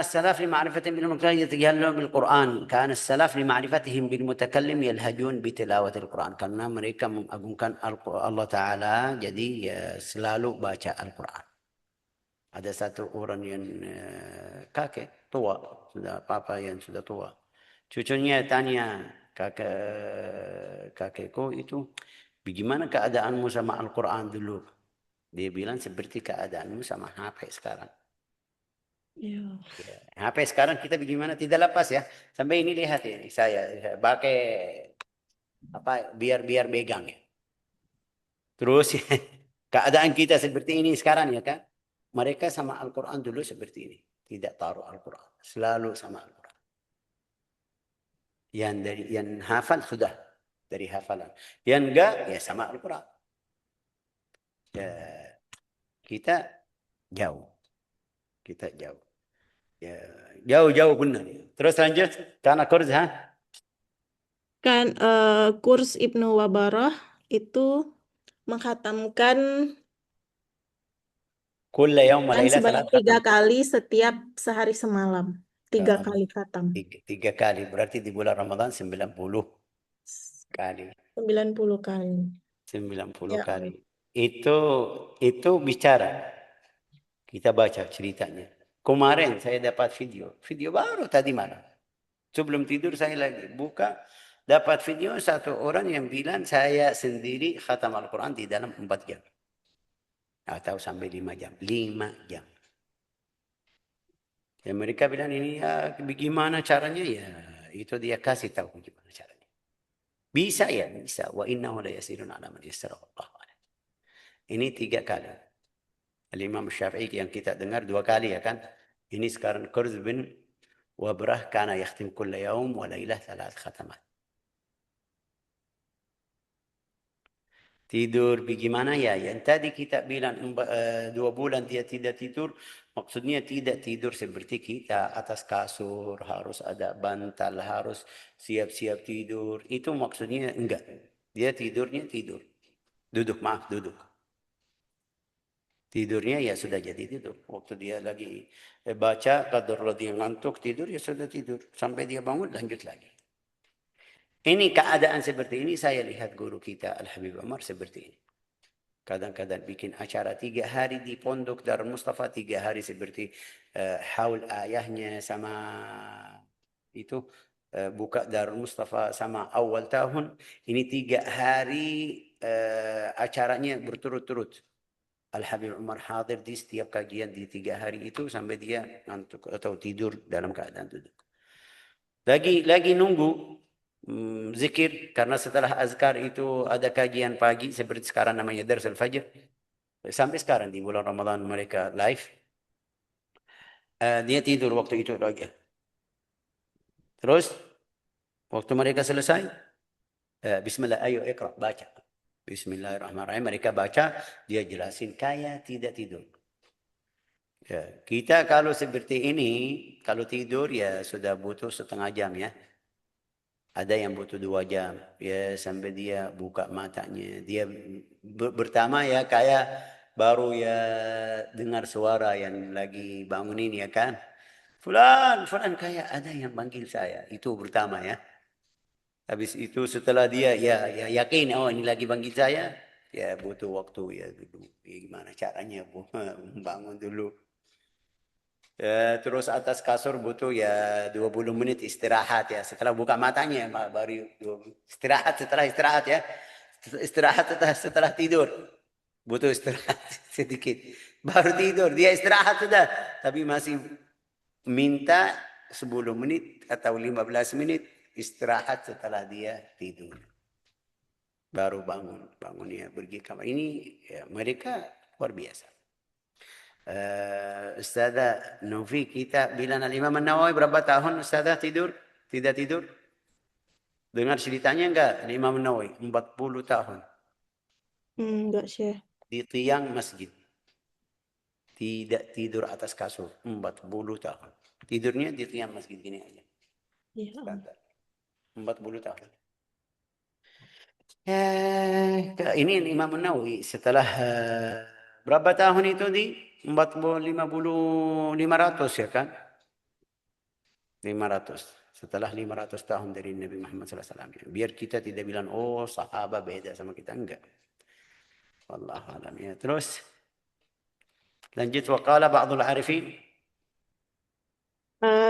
Speaker 1: as-salaf li ma'rifatihim bil mutakallim yatajallalun bil Quran. Kana as-salaf li ma'rifatihim bil mutakallim yalhajun bi tilawatil Quran. Karena mereka mengagungkan Allah Taala jadi ya, selalu baca Al-Quran. Ada satu orang yang kakek tua, sudah papa yang sudah tua. Cucunya tanya kakekku itu, bagaimana keadaanmu sama Al-Quran dulu? Dia bilang seperti keadaanmu sama HP sekarang.
Speaker 2: Iya.
Speaker 1: Ya, HP sekarang kita bagaimana tidak lepas ya. Sampai ini lihat ini saya pakai apa biar biar megang ya. Terus keadaan kita seperti ini sekarang ya kan. Mereka sama Al-Quran dulu seperti ini. Tidak taruh Al-Quran. Selalu sama Al-Quran. Yang hafal sudah dari hafalan. Yang enggak ya sama Al-Quran. Ya, kita jauh. Kita jauh. Ya, jauh-jauh benar. Ya. Terus lanjut. Karena kurz ha?
Speaker 2: Kan kurs Ibnu Wabarah itu menghatamkan
Speaker 1: Kulla yaum wa
Speaker 2: kan
Speaker 1: layla
Speaker 2: sebanyak
Speaker 1: salat
Speaker 2: tiga
Speaker 1: khatam.
Speaker 2: kali setiap sehari semalam. Tiga kali khatam.
Speaker 1: Tiga kali. Berarti di bulan Ramadan 90 kali.
Speaker 2: 90 kali.
Speaker 1: 90
Speaker 2: Ya
Speaker 1: kali.
Speaker 2: Allah.
Speaker 1: Itu bicara. Kita baca ceritanya. Kemarin saya dapat video. Video baru tadi malam. Sebelum tidur saya lagi buka. Dapat video satu orang yang bilang saya sendiri khatam Al-Quran di dalam 4 jam. Atau sampai 5 jam. 5 jam. Ya, mereka bilang ini ya bagaimana caranya ya. Itu dia kasih tahu bagaimana caranya. Bisa ya, bisa. Wa innahu la yasirun ala man yassara Allah. Ini 3 kali. Al-Imam Syafi'i yang kita dengar 2 kali ya kan. Ini sekarang Kurz bin Wabrah kana yakhtim kulla yaum wa lailah 3 khatamat. Tidur bagaimana ya? Yang tadi kita bilang 2 bulan dia tidak tidur. Maksudnya tidak tidur seperti kita. Atas kasur, harus ada bantal, harus siap-siap tidur. Itu maksudnya enggak. Dia tidurnya tidur. Duduk, maaf, duduk. Tidurnya ya sudah jadi tidur. Waktu dia lagi baca, kalau dia ngantuk tidur, ya sudah tidur. Sampai dia bangun, lanjut lagi. Ini keadaan seperti ini, saya lihat guru kita, Al-Habib Umar, seperti ini. Kadang-kadang bikin acara 3 hari di pondok Darul Mustafa, 3 hari seperti haul ayahnya sama itu buka Darul Mustafa sama awal tahun. Ini 3 hari acaranya berturut-turut. Al-Habib Umar hadir di setiap kajian di 3 hari itu sampai dia ngantuk atau tidur dalam keadaan duduk. Lagi nunggu zikir karena setelah azkar itu ada kajian pagi seperti sekarang namanya Dars al-Fajr. Sampai sekarang di bulan Ramadan mereka live. Dia tidur waktu itu lagi. Terus waktu mereka selesai, Bismillah, ayo ikra, baca. Bismillahirrahmanirrahim. Mereka baca, dia jelasin kayak tidak tidur. Ya, kita kalau seperti ini, kalau tidur ya sudah butuh setengah jam ya. Ada yang butuh 2 jam. Ya sampai dia buka matanya. Dia pertama ya kayak baru ya dengar suara yang lagi bangunin ya kan. Fulan, fulan kayak ada yang panggil saya. Itu pertama ya. Habis itu setelah dia ya yakin oh ini lagi panggil saya. Ya butuh waktu ya dulu. Ya, gimana caranya bu bangun dulu. Ya, terus atas kasur butuh ya 20 menit istirahat ya. Setelah buka matanya baru istirahat setelah istirahat ya. Istirahat setelah tidur. Butuh istirahat sedikit. Baru tidur. Dia istirahat sudah. Tapi masih minta 10 menit atau 15 menit istirahat setelah dia tidur. Baru bangun. Bangunnya pergi kamar. Ini ya, mereka luar biasa. Ustazah Novi kita bilang Al-Imam An-Nawawi berapa tahun Ustazah tidur? Tidak tidur? Dengar ceritanya enggak? Al-Imam An-Nawawi 40 tahun
Speaker 2: Enggak sih.
Speaker 1: di tiang masjid. Tidak tidur atas kasur 40 tahun. Tidurnya di tiang masjid gini aja.
Speaker 2: Ya Allah.
Speaker 1: Standar. 40 tahun. Ini Imam An-Nawawi setelah berapa tahun itu di 40 50 500 ya kan? 500. Setelah 500 tahun dari Nabi Muhammad SAW. Biar kita tidak bilang, oh sahabat beda sama kita. Enggak. Wallahu alam ya. Terus, lanjut. Waqala ba'dul arifin.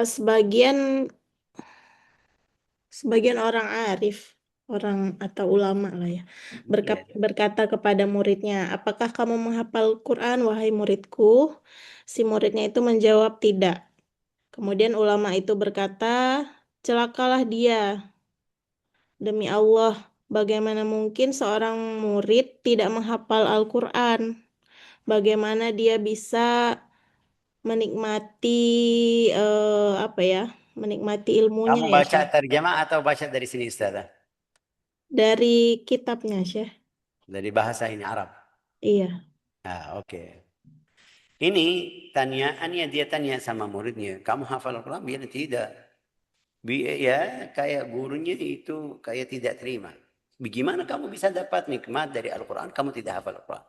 Speaker 2: Sebagian sebagian orang arif, orang atau ulama lah ya,
Speaker 1: Ya.
Speaker 2: berkata kepada muridnya, apakah kamu menghafal Quran, wahai muridku? Si muridnya itu menjawab tidak. Kemudian ulama itu berkata, celakalah dia. Demi Allah, bagaimana mungkin seorang murid tidak menghafal Al-Quran? Bagaimana dia bisa menikmati apa ya? Menikmati ilmunya
Speaker 1: Kamu
Speaker 2: ya,
Speaker 1: baca
Speaker 2: Syekh.
Speaker 1: terjemah atau baca dari sini Ustazah?
Speaker 2: Dari kitabnya, Syekh.
Speaker 1: Dari bahasa ini Arab.
Speaker 2: Iya.
Speaker 1: Ah, oke. Ini tanyaannya dia tanya sama muridnya, kamu hafal Al-Quran? Biar tidak. Ya, kayak gurunya itu kayak tidak terima. Bagaimana kamu bisa dapat nikmat dari Al-Quran? Kamu tidak hafal Al-Quran.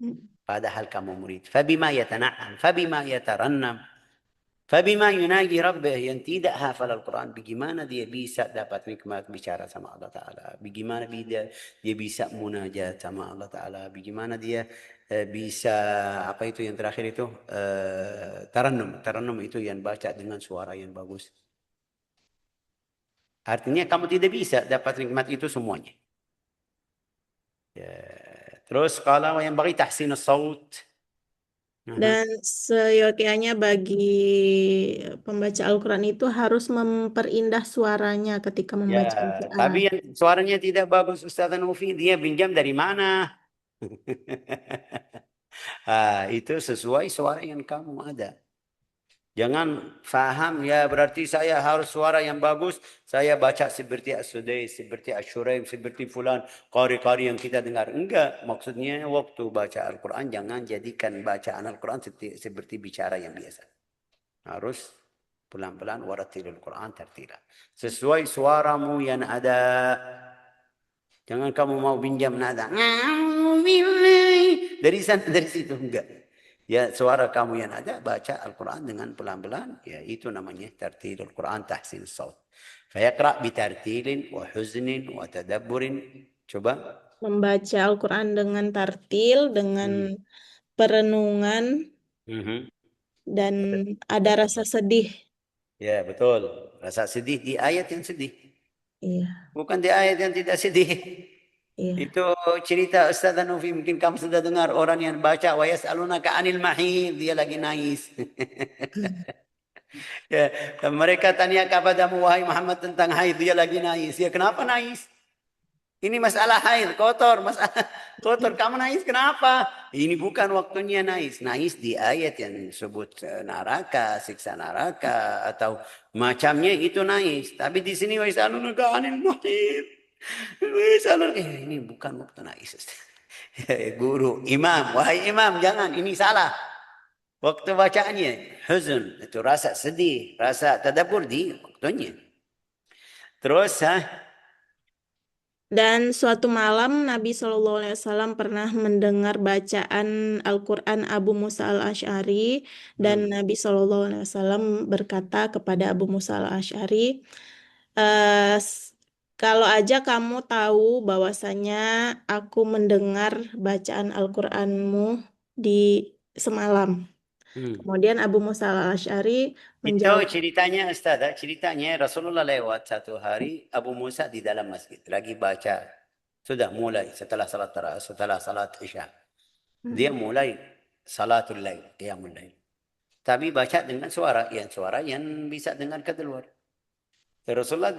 Speaker 2: Mm.
Speaker 1: Padahal kamu murid. Fabima yatana'am, fabima yatarannam. Fabima yunaji rabbih, yang tidak hafal Al-Quran, bagaimana dia bisa dapat nikmat bicara sama Allah Ta'ala? Bagaimana dia bisa munajat sama Allah Ta'ala? Bagaimana dia bisa, apa itu yang terakhir itu? Tarannum. Tarannum itu yang baca dengan suara yang bagus. Artinya kamu tidak bisa dapat nikmat itu semuanya. Ya. Terus kalau yang bagi tahsin saut.
Speaker 2: Dan seyogianya bagi pembaca Al-Quran itu harus memperindah suaranya ketika
Speaker 1: Ya,
Speaker 2: membaca Al-Quran.
Speaker 1: tapi yang suaranya tidak bagus Ustaz Nufi, dia pinjam dari mana? Itu sesuai suara yang kamu ada. Jangan faham ya berarti saya harus suara yang bagus. Saya baca seperti As-Sudais, seperti Asy-Syuraim, seperti fulan, qari-qari yang kita dengar. Enggak, maksudnya waktu baca Al-Quran jangan jadikan bacaan Al-Quran seperti bicara yang biasa. Harus pelan-pelan warattilil Quran tartila. Sesuai suaramu yang ada. Jangan kamu mau pinjam nada. Dari sana, dari situ enggak. Ya suara kamu yang ada, baca Al-Quran dengan pelan-pelan. Ya itu namanya tartilul Quran tahsin saut. Fayaqra bitartilin wa huznin wa tadabburin. Coba.
Speaker 2: Membaca Al-Quran dengan tartil, dengan
Speaker 1: Hmm.
Speaker 2: perenungan,
Speaker 1: Mhm.
Speaker 2: dan ada rasa sedih.
Speaker 1: Ya betul. Rasa sedih di ayat yang sedih.
Speaker 2: Iya,
Speaker 1: Bukan di ayat yang tidak sedih.
Speaker 2: iya.
Speaker 1: Itu cerita Ustaz Anufi, mungkin kamu sudah dengar orang yang baca wa yas'alunaka 'anil mahid, dia lagi nangis. Ya, mereka tanya kepadamu wahai Muhammad tentang haid, dia lagi nangis. Ya kenapa nangis? Ini masalah haid, kotor, masalah kotor. Kamu nangis kenapa? Ini bukan waktunya nangis. Nangis di ayat yang disebut neraka, siksa neraka atau macamnya itu nangis. Tapi di sini wa yas'alunaka 'anil mahid. Ini bukan waktu nangis. Guru, imam, wahai imam, jangan, ini salah. Waktu bacaannya, huzun, itu rasa sedih, rasa tadabbur di waktunya. Terus,
Speaker 2: Dan suatu malam Nabi SAW pernah mendengar bacaan Al-Quran Abu Musa al-Asy'ari, dan
Speaker 1: hmm,
Speaker 2: Nabi SAW berkata kepada Abu Musa al-Asy'ari, "Eh, s- kalau aja kamu tahu bahwasanya aku mendengar bacaan Al-Quranmu di semalam."
Speaker 1: hmm.
Speaker 2: Kemudian Abu Musa al-Asy'ari
Speaker 1: Itu
Speaker 2: menjawab,
Speaker 1: ceritanya, Ustaz, ceritanya Rasulullah lewat satu hari, Abu Musa di dalam masjid, lagi baca. Sudah mulai setelah salat Isya. Dia
Speaker 2: "Hmm,
Speaker 1: mulai salatul lail, qiyamul lail. Tapi baca dengan suara yang bisa dengar ke luar. Rasulullah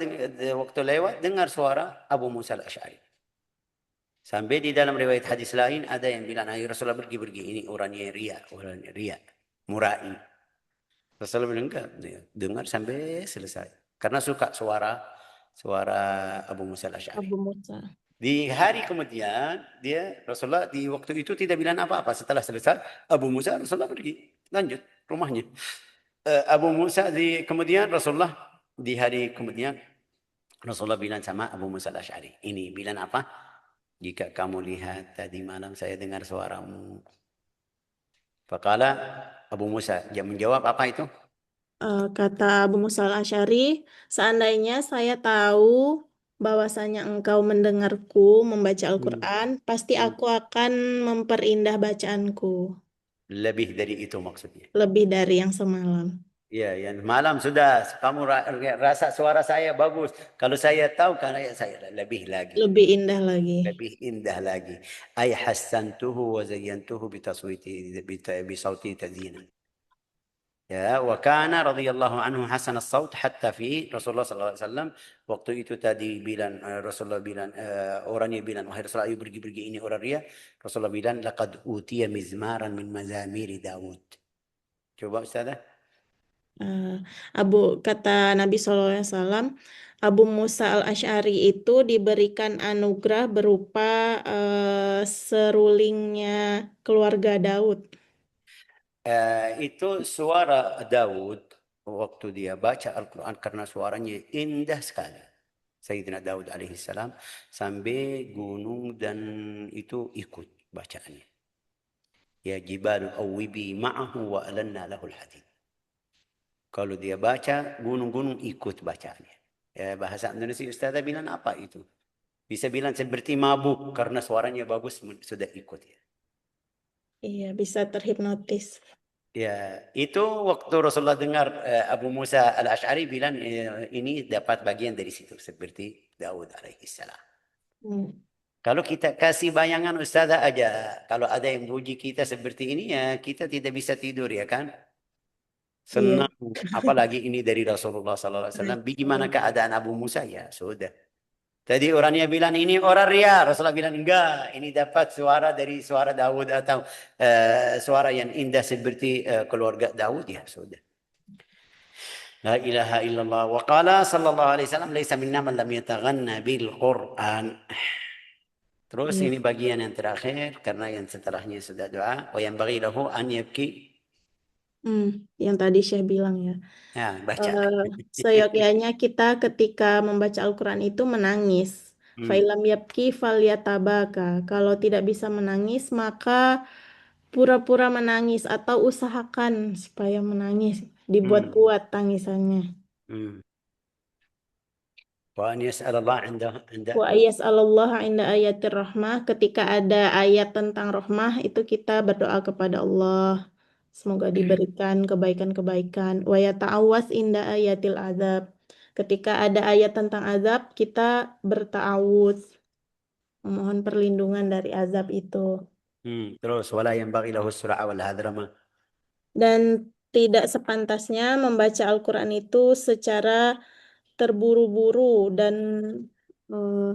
Speaker 1: waktu lewat dengar suara Abu Musa al-Asy'ari. Sampai di dalam riwayat hadis lain ada yang bilang, "Ayo Rasulullah pergi-pergi, ini orang ria, murai." Rasulullah bilang, "Enggak, dengar sampai selesai." Karena suka suara suara Abu Musa al-Asy'ari.
Speaker 2: Abu Musa."
Speaker 1: Di hari kemudian Rasulullah di waktu itu tidak bilang apa-apa. Setelah selesai Abu Musa, Rasulullah pergi lanjut rumahnya. Abu Musa kemudian Rasulullah di hari kemudian Rasulullah bilang sama Abu Musa al-Asy'ari, ini bilang apa? Jika kamu lihat tadi malam saya dengar suaramu. Fakala Abu Musa, dia menjawab apa itu?
Speaker 2: Kata Abu Musa al-Asy'ari, seandainya saya tahu bahwasanya engkau mendengarku membaca
Speaker 1: Hmm.
Speaker 2: Al-Quran, pasti
Speaker 1: Hmm.
Speaker 2: aku akan memperindah bacaanku
Speaker 1: Lebih dari itu maksudnya.
Speaker 2: lebih dari yang semalam,
Speaker 1: Ya, yang malam sudah kamu rasa suara saya bagus. Kalau saya tahu karena saya lebih lagi.
Speaker 2: lebih indah lagi.
Speaker 1: Lebih indah lagi. Ay hassantuhu wa zayyantuhu bisauti tazina. Ya, wa kana radhiyallahu anhu hasan as-saut hatta fi Rasulullah sallallahu alaihi wasallam waktu itu tadi bilang Rasulullah bilang orangnya bilang wahai Rasulullah ayo pergi-pergi ini orang ria. Rasulullah bilang laqad utiya mizmaran min mazamiri Daud. Coba Ustaz.
Speaker 2: Eh, Abu kata Nabi SAW, Abu Musa al-Asy'ari itu diberikan anugerah berupa serulingnya keluarga Daud.
Speaker 1: Itu suara Daud waktu dia baca Al-Quran karena suaranya indah sekali. Sayyidina Daud alaihissalam sampai gunung dan itu ikut bacaannya. Ya jibalu awwibi ma'ahu wa alanna lahul hadid. Kalau dia baca, gunung-gunung ikut bacanya. Ya, bahasa Indonesia Ustazah bilang apa itu? Bisa bilang seperti mabuk karena suaranya bagus sudah ikut ya.
Speaker 2: Iya, bisa terhipnotis.
Speaker 1: Ya, itu waktu Rasulullah dengar Abu Musa al-Ash'ari bilang ini dapat bagian dari situ seperti Daud alaihi salam.
Speaker 2: Hmm.
Speaker 1: Kalau kita kasih bayangan Ustazah aja, kalau ada yang puji kita seperti ini ya kita tidak bisa tidur ya kan?
Speaker 2: Iya.
Speaker 1: Senang, apalagi ini dari Rasulullah SAW. Bagaimana keadaan Abu Musa? Ya sudah. Tadi orangnya bilang ini orang ria. Rasulullah bilang enggak. Ini dapat suara dari suara Daud atau suara yang indah seperti keluarga Daud. Ya sudah. La ilaha illallah. Wa qala sallallahu alaihi wasallam laisa minna man lam yataghanna bil Qur'an. Terus
Speaker 2: Iya.
Speaker 1: ini bagian yang terakhir karena yang setelahnya sudah doa. Wa yanbaghi lahu an yabki.
Speaker 2: Hmm, yang tadi Syekh bilang ya.
Speaker 1: Ya, baca.
Speaker 2: Eh, Seyogyanya kita ketika membaca Al-Quran itu menangis.
Speaker 1: Hmm.
Speaker 2: Failam yabki falyatabaka. Kalau tidak bisa menangis, maka pura-pura menangis atau usahakan supaya menangis. Dibuat
Speaker 1: Hmm.
Speaker 2: kuat tangisannya.
Speaker 1: Hmm. وأن يسأل الله عنده
Speaker 2: Wa Allah inda ayatir rahmah. Ketika ada ayat tentang rahmah, itu kita berdoa kepada Allah. Semoga diberikan kebaikan-kebaikan. Wa yata'awwas inda ayatil azab. Ketika ada ayat tentang azab, kita berta'awuz. Memohon perlindungan dari azab itu.
Speaker 1: terus ولا ينبغي له السرعة والهذرمة.
Speaker 2: Dan tidak sepantasnya membaca Al-Quran itu secara terburu-buru dan eh,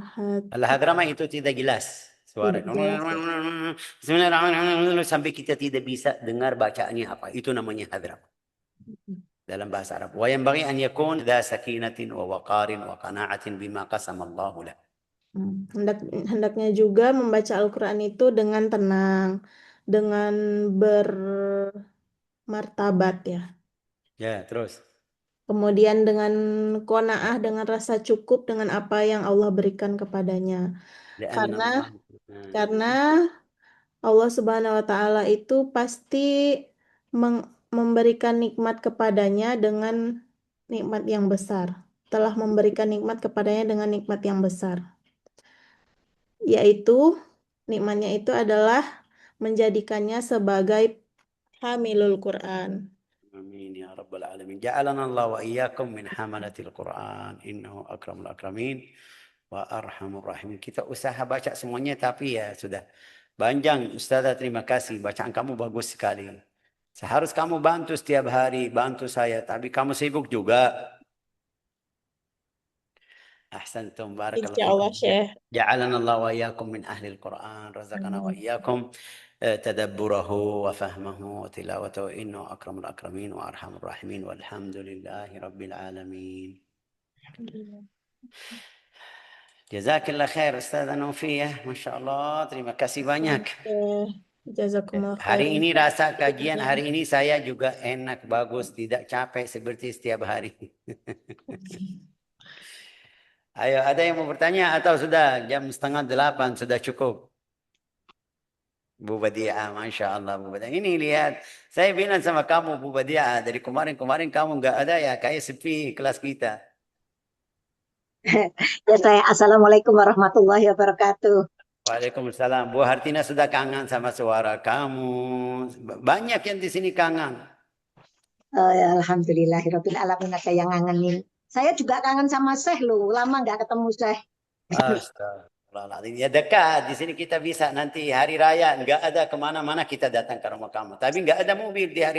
Speaker 1: الهذرمة itu tidak jelas suara.
Speaker 2: tidak jelas ya.
Speaker 1: Bismillahirrahmanirrahim sampai kita tidak bisa dengar bacaannya apa. Itu namanya hadramah dalam bahasa Arab. وينبغي أن يكون ذا سكينة ووقار وقناعة بما قسم الله له.
Speaker 2: Hendaknya juga membaca Al-Quran itu dengan tenang, dengan bermartabat ya.
Speaker 1: Ya, terus.
Speaker 2: Kemudian dengan qanaah, dengan rasa cukup dengan apa yang Allah berikan kepadanya.
Speaker 1: لأن
Speaker 2: Karena
Speaker 1: الله
Speaker 2: karena Allah Subhanahu wa taala itu pasti memberikan nikmat kepadanya dengan nikmat yang besar. Telah memberikan nikmat kepadanya dengan nikmat yang besar, yaitu nikmatnya itu adalah menjadikannya sebagai hamilul Quran.
Speaker 1: آمين يا رب العالمين. جعلنا الله وإياكم من حملة القرآن إنه أكرم الأكرمين وأرحم الراحمين. Kita usaha baca semuanya tapi ya sudah. Panjang Ustazah, terima kasih. Bacaan kamu bagus sekali. Seharus kamu bantu setiap hari, bantu saya. Tapi kamu sibuk juga. أحسنتم بارك الله
Speaker 2: Insya
Speaker 1: فيكم.
Speaker 2: Allah, Syekh.
Speaker 1: جعلنا الله وإياكم من أهل القرآن رزقنا
Speaker 2: Amin.
Speaker 1: وإياكم تدبره وفهمه وتلاوته إنه أكرم الأكرمين وأرحم الراحمين والحمد لله رب العالمين. جزاك الله خير Ustazah Nofiyah. Masya Allah, terima kasih banyak.
Speaker 2: Jazakumullah
Speaker 1: Hari
Speaker 2: khairan.
Speaker 1: ini rasa kajian, hari ini saya juga enak, bagus, tidak capek seperti setiap hari. Ayo, ada yang mau bertanya atau sudah jam 7:30 sudah cukup? Bu Badiah, Masya Allah Bu Badiah. Ini lihat, saya bilang sama kamu Bu Badiah, dari kemarin-kemarin kamu nggak ada ya, kayak sepi kelas kita.
Speaker 3: Ya saya Assalamualaikum warahmatullahi wabarakatuh.
Speaker 1: Waalaikumsalam. Bu Hartina sudah kangen sama suara kamu. Banyak yang di sini kangen.
Speaker 3: Ya, Alhamdulillahirabbil alamin ada yang ngangenin. Saya juga kangen sama Syekh loh. Lama nggak ketemu Syekh.
Speaker 1: Astagfirullahaladzim. Ya dekat. Di sini kita bisa nanti hari raya. Nggak ada kemana-mana kita datang ke rumah kamu. Tapi nggak ada mobil di hari